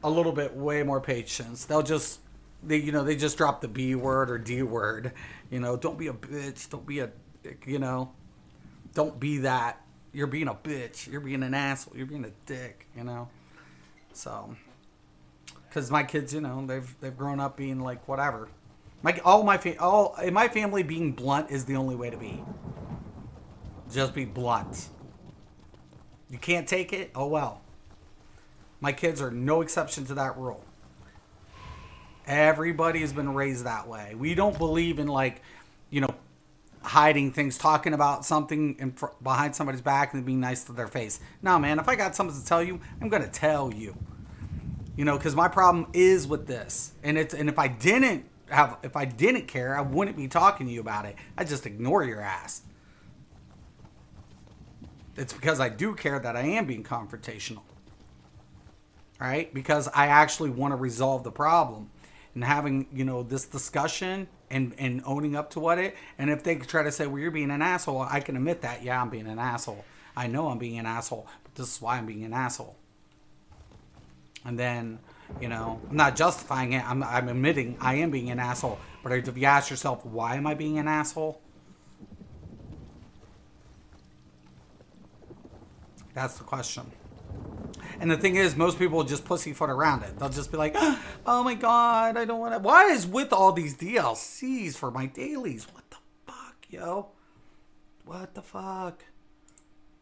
a little bit way more patience. They just drop the B word or D word. You know, don't be a bitch. Don't be a, you know, don't be that. You're being a bitch. You're being an asshole. You're being a dick. You know, so because my kids, you know, they've grown up being like whatever. In my family, being blunt is the only way to be. Just be blunt. You can't take it? Oh well. My kids are no exception to that rule. Everybody has been raised that way. We don't believe in, like, you know, hiding things, talking about something behind somebody's back and being nice to their face. No, man, if I got something to tell you, I'm going to tell you. You know, because my problem is with this. And if I didn't care, I wouldn't be talking to you about it. I'd just ignore your ass. It's because I do care that I am being confrontational. Right? Because I actually want to resolve the problem. And having, you know, this discussion and owning up to what it. And if they try to say, well, you're being an asshole, I can admit that. Yeah, I'm being an asshole. I know I'm being an asshole. But this is why I'm being an asshole. And then, you know, I'm not justifying it. I'm admitting I am being an asshole. But if you ask yourself, why am I being an asshole? That's the question. And the thing is, most people just pussyfoot around it. They'll just be like, oh my God, I don't want to. Why is with all these DLCs for my dailies? What the fuck, yo? What the fuck?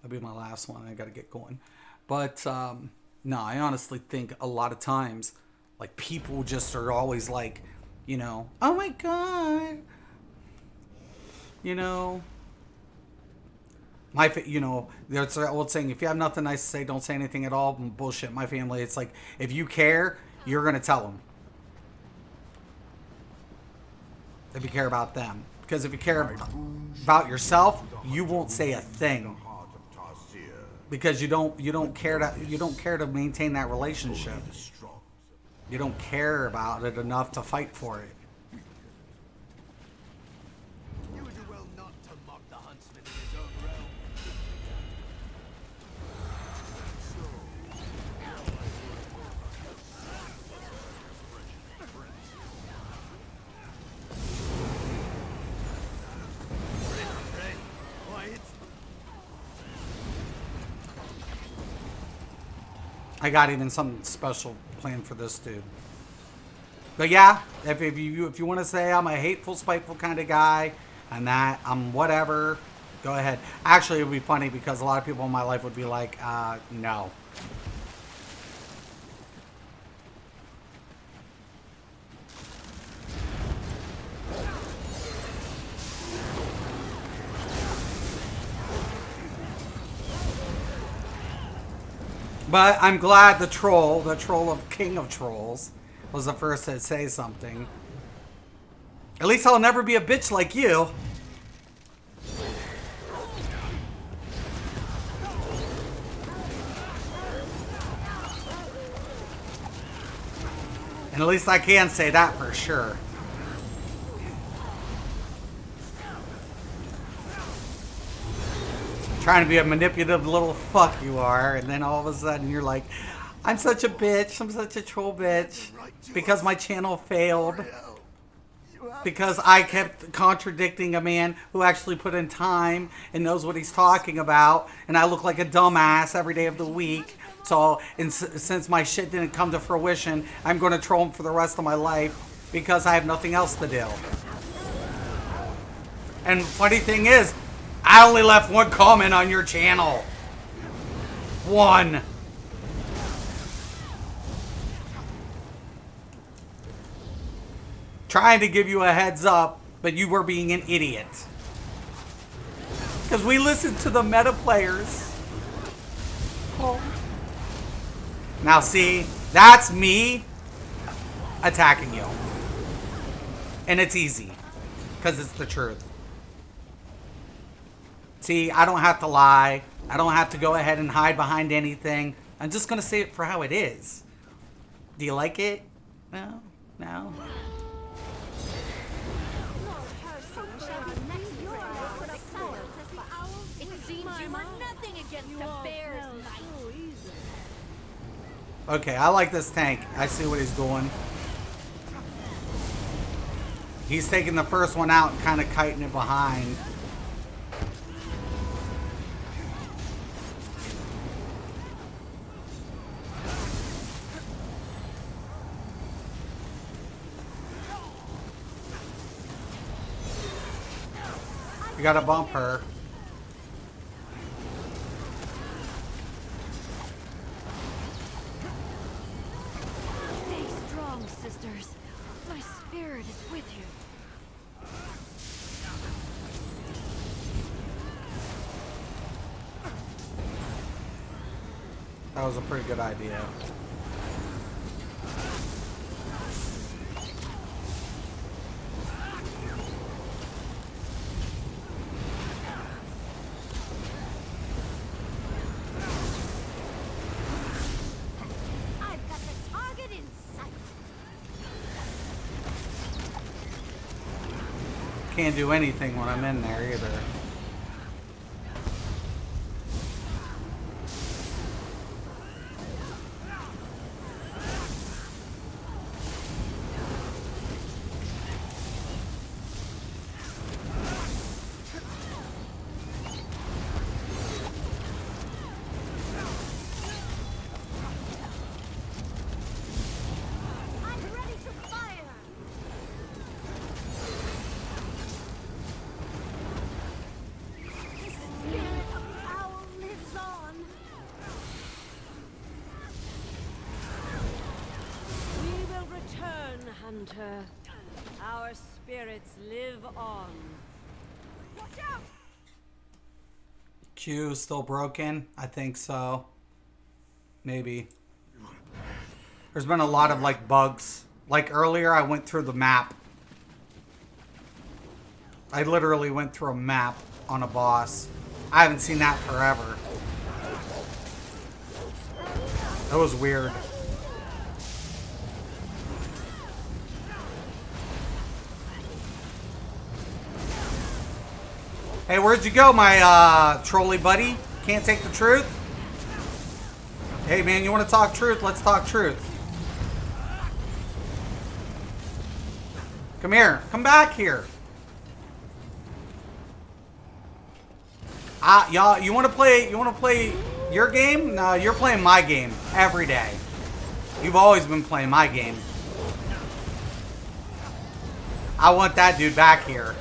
That'll be my last one. I got to get going. But, no, I honestly think a lot of times, like, people just are always like, you know, oh my God. You know. You know, there's an old saying, if you have nothing nice to say, don't say anything at all. Bullshit. My family, it's like, if you care, you're going to tell them. If you care about them. Because if you care about yourself, you won't say a thing. Because you don't care to maintain that relationship. You don't care about it enough to fight for it. I got even something special planned for this dude. But yeah, if you want to say I'm a hateful, spiteful kind of guy, and that I'm whatever, go ahead. Actually, it would be funny because a lot of people in my life would be like, no. But I'm glad the troll of King of Trolls, was the first to say something. At least I'll never be a bitch like you. And at least I can say that for sure. Trying to be a manipulative little fuck you are, and then all of a sudden you're like, I'm such a bitch, I'm such a troll bitch, because my channel failed, because I kept contradicting a man who actually put in time and knows what he's talking about, and I look like a dumbass every day of the week. So since my shit didn't come to fruition, I'm going to troll him for the rest of my life because I have nothing else to do. And funny thing is, I only left one comment on your channel. One. Trying to give you a heads up, but you were being an idiot. Because we listened to the meta players. Oh. Now see, that's me attacking you. And it's easy. Because it's the truth. See, I don't have to lie. I don't have to go ahead and hide behind anything. I'm just going to say it for how it is. Do you like it? No? No? It seems you were nothing against the bear's might. Okay, I like this tank. I see what he's doing. He's taking the first one out and kind of kiting it behind. You gotta bump her. Stay strong, sisters. My spirit is with you. That was a pretty good idea. I've got the target in sight. Can't do anything when I'm in there either. I'm ready to fire. The spirit of the owl lives on. We will return, Hunter. Our spirits live on. Watch out! Q still broken? I think so. Maybe. There's been a lot of like bugs. Like earlier I went through the map. I literally went through a map on a boss. I haven't seen that forever. That was weird. Hey, where'd you go, my trolley buddy? Can't take the truth? Hey, man, you want to talk truth? Let's talk truth. Come here. Come back here. Y'all, you want to play your game? No, you're playing my game every day. You've always been playing my game. I want that dude back here.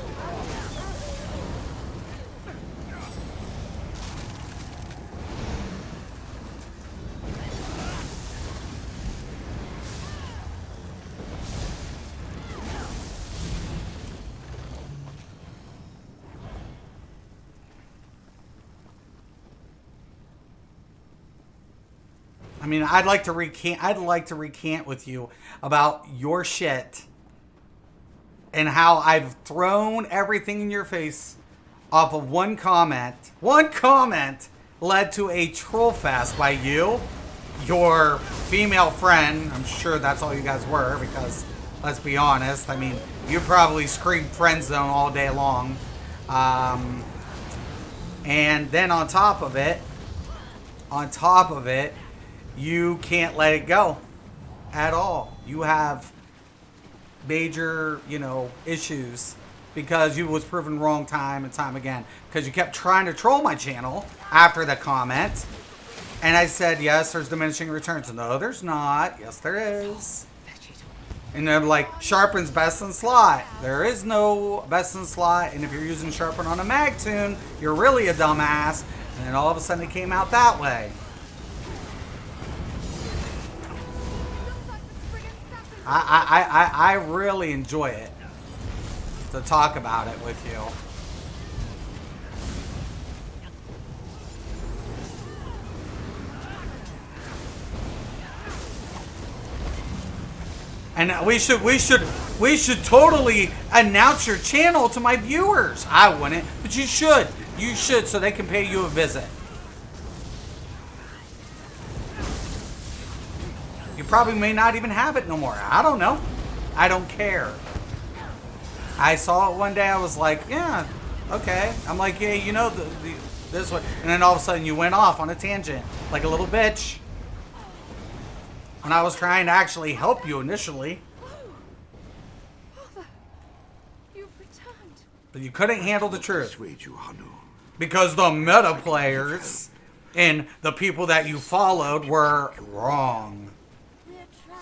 I mean, I'd like to recant with you about your shit and how I've thrown everything in your face off of one comment. One comment led to a troll fest by you, your female friend. I'm sure that's all you guys were because, let's be honest, I mean, you probably screamed friend zone all day long. And then on top of it, you can't let it go at all. You have major, issues because you was proven wrong time and time again. Because you kept trying to troll my channel after the comment. And I said, yes, there's diminishing returns. No, there's not. Yes, there is. And they're like, sharpen's best in slot. There is no best in slot. And if you're using sharpen on a mag tune, you're really a dumbass. And then all of a sudden it came out that way. I really enjoy it to talk about it with you. And we should totally announce your channel to my viewers. I wouldn't, but you should. You should, so they can pay you a visit. You probably may not even have it no more. I don't know. I don't care. I saw it one day. I was like, yeah, okay. I'm like, yeah, you know, this one. And then all of a sudden you went off on a tangent like a little bitch. And I was trying to actually help you initially. You've returned. But you couldn't handle the truth. Persuade you, Hanu. Because the meta players and the people that you followed were wrong.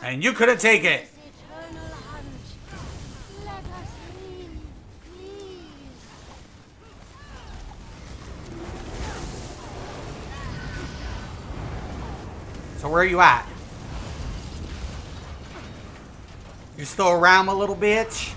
And you couldn't take it. Eternal hunt. Let us leave, please. So where are you at? You still around, a little bitch?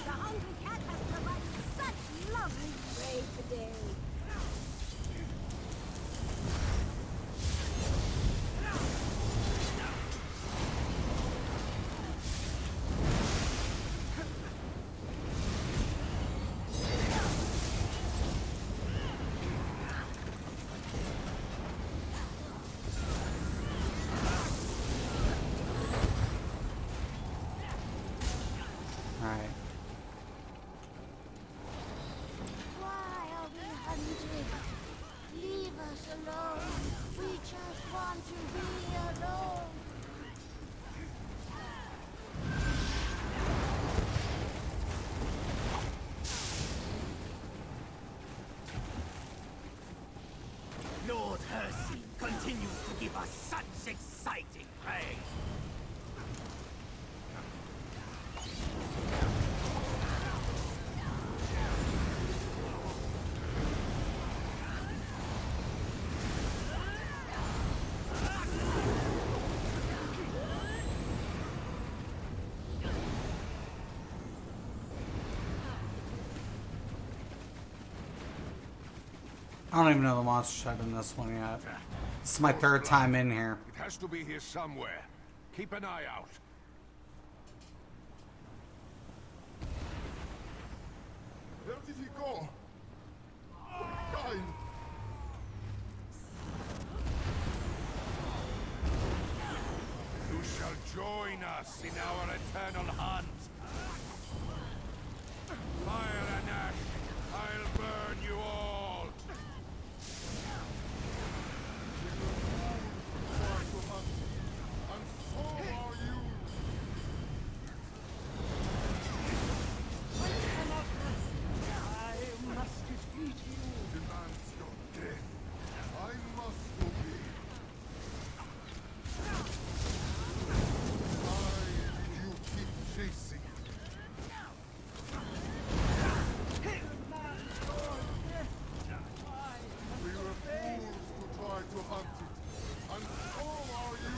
The hungry cat has provided such lovely prey today. Alright. Why are we hunted? Leave us alone. We just want to be alone. Lord Hersey continues to give us such exciting prey. I don't even know the monster shot in this one yet. This is my third time in here. It has to be here somewhere. Keep an eye out. Where did he go? Fine. You shall join us in our eternal hunt. Fire and ash, I'll burn you all. Try to hunt, and so are you. I must defeat you. Demands your death. I must obey. Why did you keep chasing? We were fools to try to hunt it, and so are you.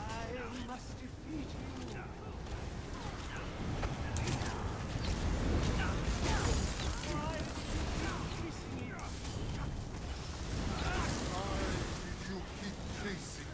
I must defeat you. Why did you keep chasing?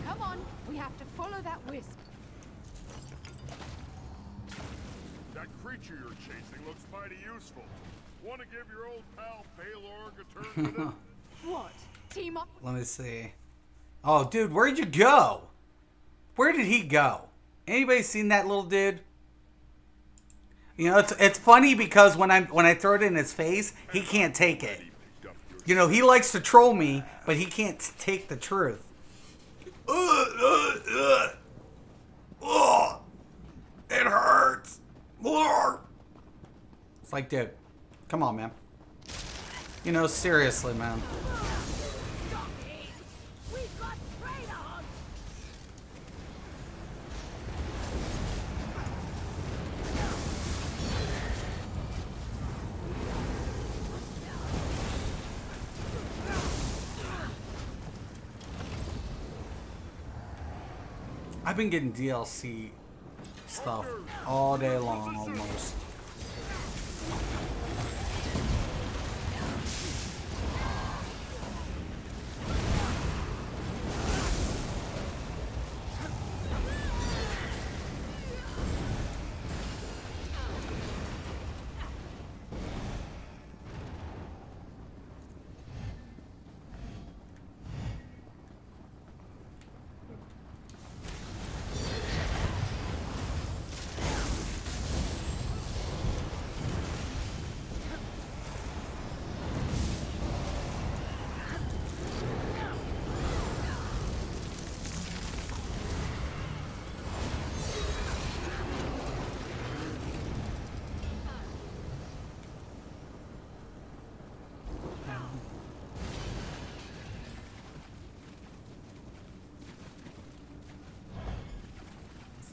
Come on, we have to follow that wisp. That creature you're chasing looks mighty useful. Want to give your old pal Baylorg a turn with it? What? Team up? Let me see. Oh, dude, where'd you go? Where did he go? Anybody seen that little dude? You know, it's funny because when I throw it in his face, he can't take it. You know, he likes to troll me, but he can't take the truth. It hurts. It's like, dude, come on, man. You know, seriously, man. I've been getting DLC stuff all day long almost.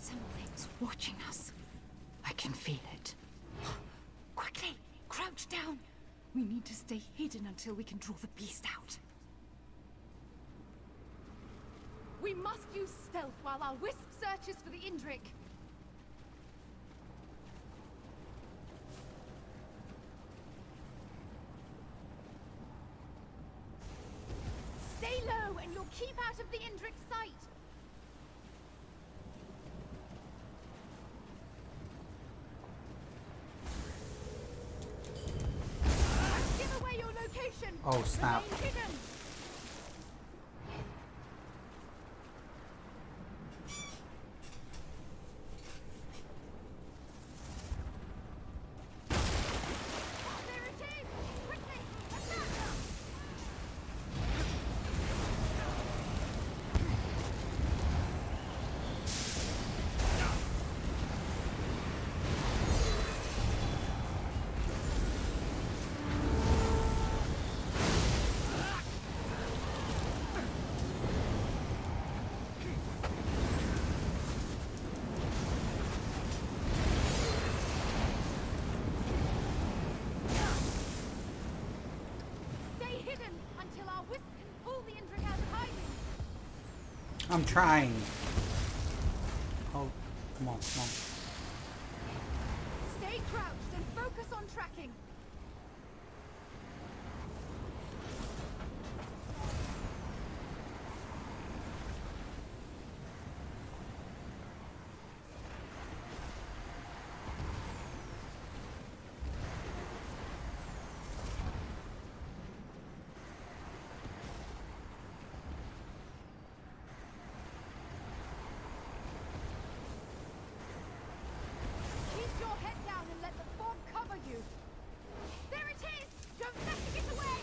Something's watching us. I can feel it. Quickly, crouch down. We need to stay hidden until we can draw the beast out. We must use stealth while our wisp searches for the Indrik. Stay low and you'll keep out of the Indrik's sight. Give away your location. Oh, snap. Remain hidden. There it is! Quickly, attack! Stay hidden until our wisp can pull the Indrik out of hiding. I'm trying. Oh, come on, come on. Stay crouched and focus on tracking. Keep your head down and let the fog cover you. There it is! Don't let it get away!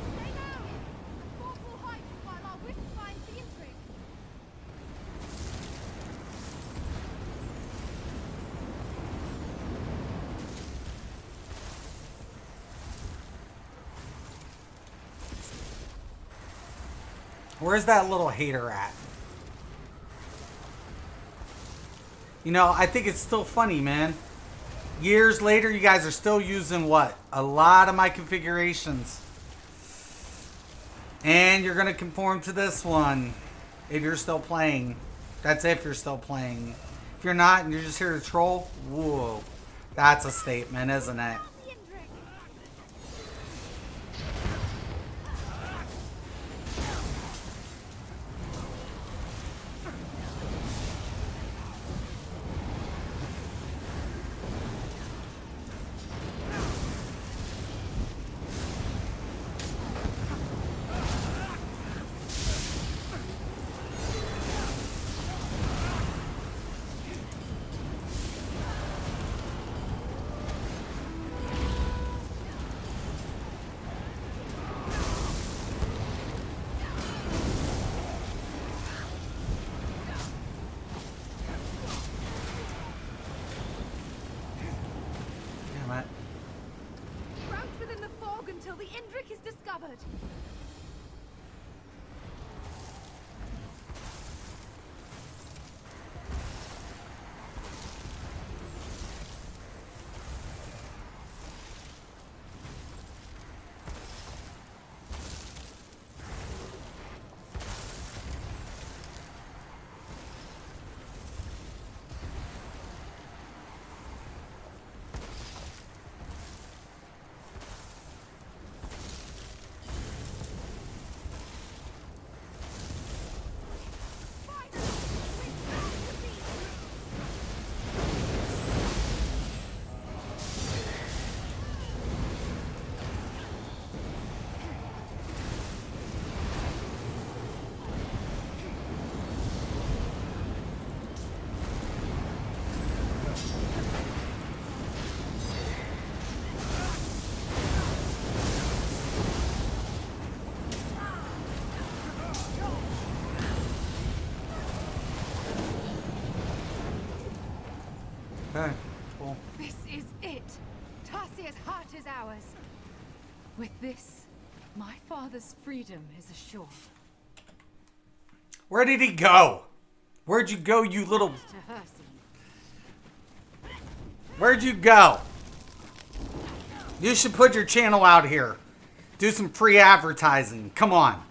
Stay down! The fog will hide you while our wisp finds the Indrik. Where's that little hater at? You know, I think it's still funny, man. Years later, you guys are still using what? A lot of my configurations. And you're going to conform to this one if you're still playing. That's if you're still playing. If you're not and you're just here to troll, whoa. That's a statement, isn't it? The Indrik! Indrik is discovered. Okay, cool. This is it. Tarsia's heart is ours. With this, my father's freedom is assured. Where did he go? Where'd you go, you little... To her, see. Where'd you go? You should put your channel out here. Do some free advertising. Come on.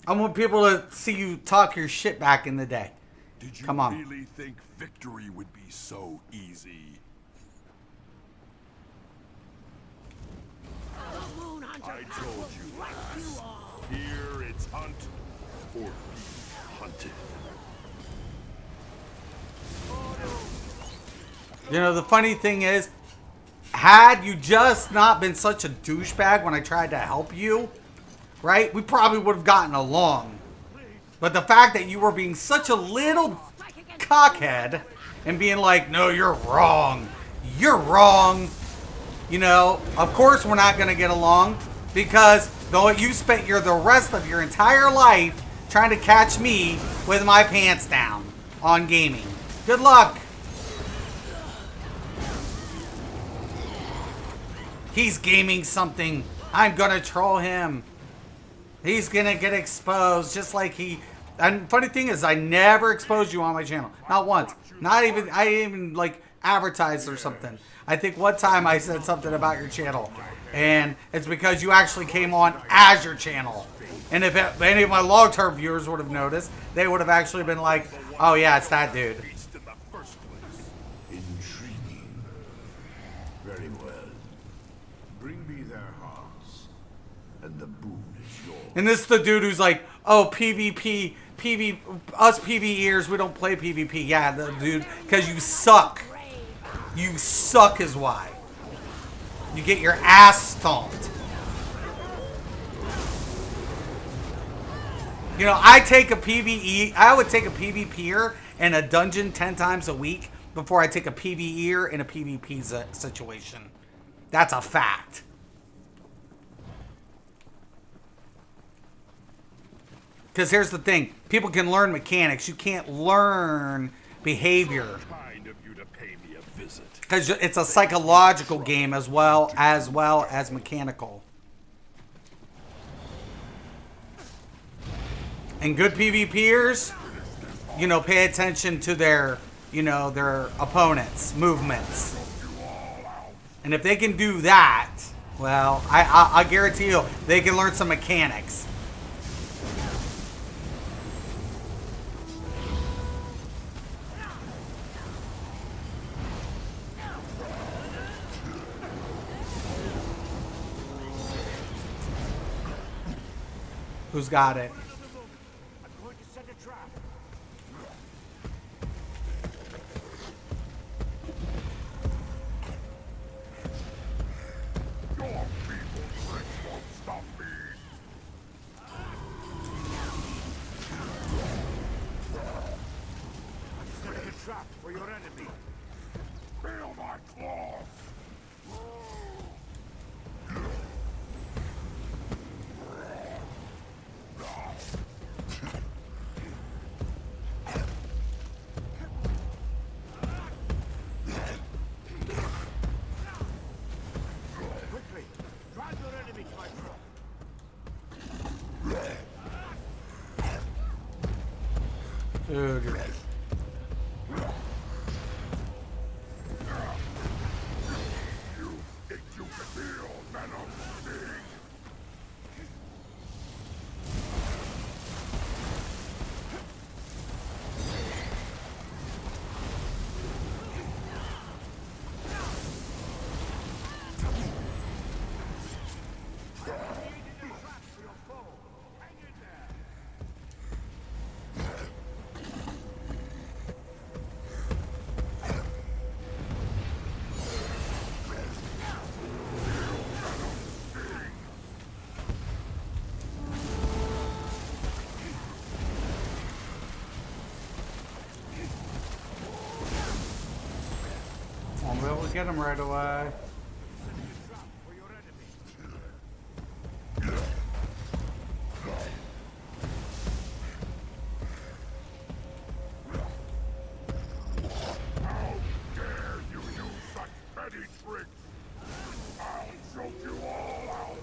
I want people to see you talk your shit back in the day. Did you Come on. really think victory would be so easy? I told you last. Here it's hunt or be hunted. You know, the funny thing is, had you just not been such a douchebag when I tried to help you, right, we probably would have gotten along. But the fact that you were being such a little cockhead and being like, no, you're wrong. You're wrong. You know, of course we're not going to get along because though you spent the rest of your entire life trying to catch me with my pants down on gaming. Good luck. He's gaming something. I'm going to troll him. He's going to get exposed just like he... And funny thing is, I never exposed you on my channel. Not once. Not even... I didn't even, like, advertise or something. I think one time I said something about your channel. And it's because you actually came on as your channel. And if any of my long-term viewers would have noticed, they would have actually been like, oh yeah, it's that dude. Intriguing. Very well. Bring me their hearts, and the boon is yours. And this is the dude who's like, oh, PvP, us PvEers, we don't play PvP. Yeah, the dude, because you suck. You suck is why. You get your ass stomped. You know, I would take a PvPer in a dungeon 10 times a week before I take a PvEer in a PvP situation. That's a fact. Because here's the thing. People can learn mechanics. You can't learn behavior. Because it's a psychological game as well as mechanical. And good PvPers, you know, pay attention to their, you know, their opponents' movements. And if they can do that, well, I guarantee you, they can learn some mechanics. Who's got it? I'm going to set a trap. Your people's strength won't stop me. I'm setting a trap for your enemy. Feel my claws. Dude, you're dead. You think you can feel venom sting? Won't be able to get him right away. How dare you use such petty tricks? I'll choke you all out.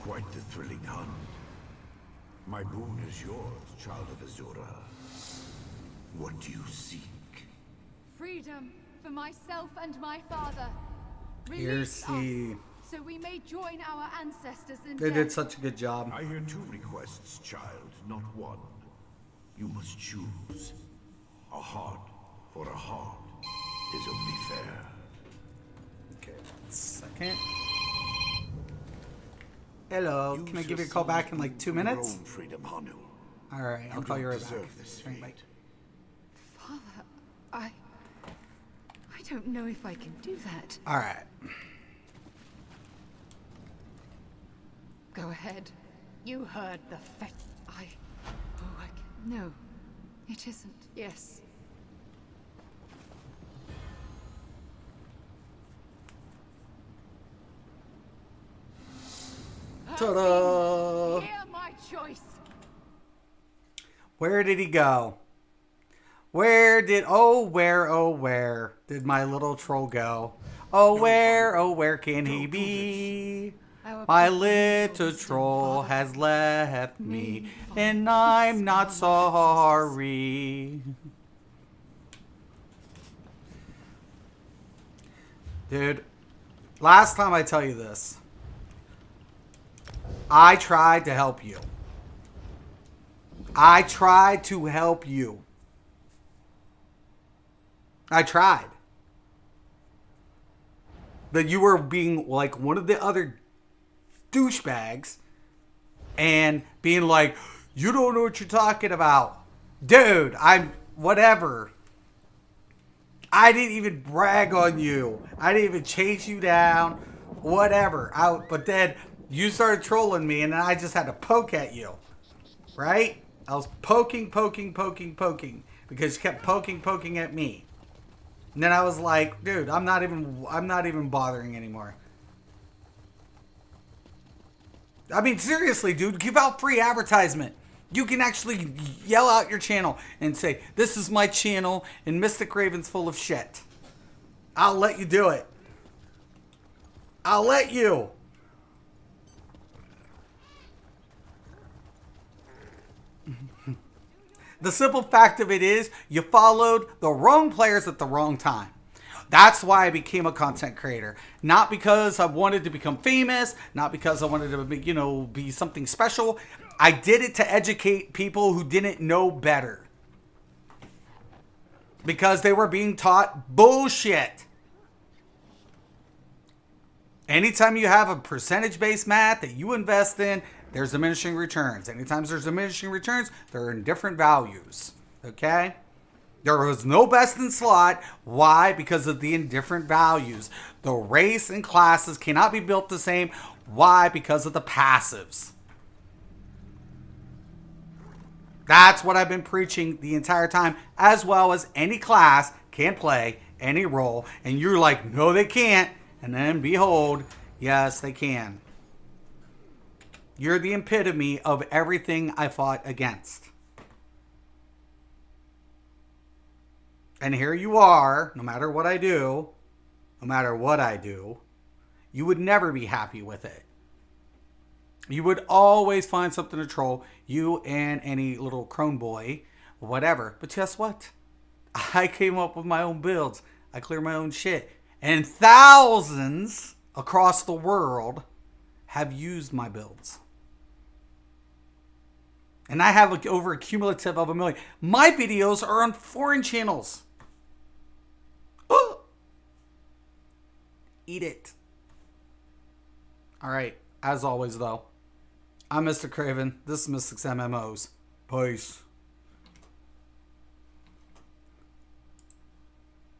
Quite the thrilling hunt. My boon is yours, child of Azura. What do you seek? Freedom for myself and my father. Here's Release the... us, so we may join our ancestors in They death. did such a good job. I hear 2 requests, child, not 1. You must choose. A heart for a heart is only fair. Okay, 1 second. Hello, can I Use give you a your call back seed in like 2 for your minutes? own freedom, Hanu. Alright, I'll You call you don't right back. deserve this Bring fate. back. Father, I don't know if I can do that. Alright. Go ahead. You heard the fact. No, it isn't. Yes. Ta-da! Hear my choice. Where did he go? Where did... oh, where did my little troll go? Oh, where can he be? My little troll has left me, and I'm not sorry. Dude, last time I tell you this, I tried to help you. I tried to help you. I tried. But you were being like one of the other douchebags and being like, you don't know what you're talking about. Dude, I'm whatever. I didn't even brag on you. I didn't even chase you down. Whatever. But then you started trolling me and then I just had to poke at you. Right? I was poking because you kept poking at me. And then I was like, dude, I'm not even bothering anymore. I mean, seriously, dude, give out free advertisement. You can actually yell out your channel and say, this is my channel and Mystic Raven's full of shit. I'll let you do it. I'll let you. The simple fact of it is, you followed the wrong players at the wrong time. That's why I became a content creator. Not because I wanted to become famous, not because I wanted to be, be something special. I did it to educate people who didn't know better. Because they were being taught bullshit. Anytime you have a percentage-based math that you invest in, there's diminishing returns. Anytime there's diminishing returns, they're in different values. Okay? There was no best in slot. Why? Because of the indifferent values. The race and classes cannot be built the same. Why? Because of the passives. That's what I've been preaching the entire time, as well as any class can play any role. And you're like, no, they can't. And then behold, yes, they can. You're the epitome of everything I fought against. And here you are, no matter what I do, you would never be happy with it. You would always find something to troll, you and any little crone boy, whatever. But guess what? I came up with my own builds. I clear my own shit. And thousands across the world have used my builds. And I have over a cumulative of 1 million. My videos are on foreign channels. Eat it. All right. As always, though, I'm Mr. Craven. This is Mystics MMOs. Peace.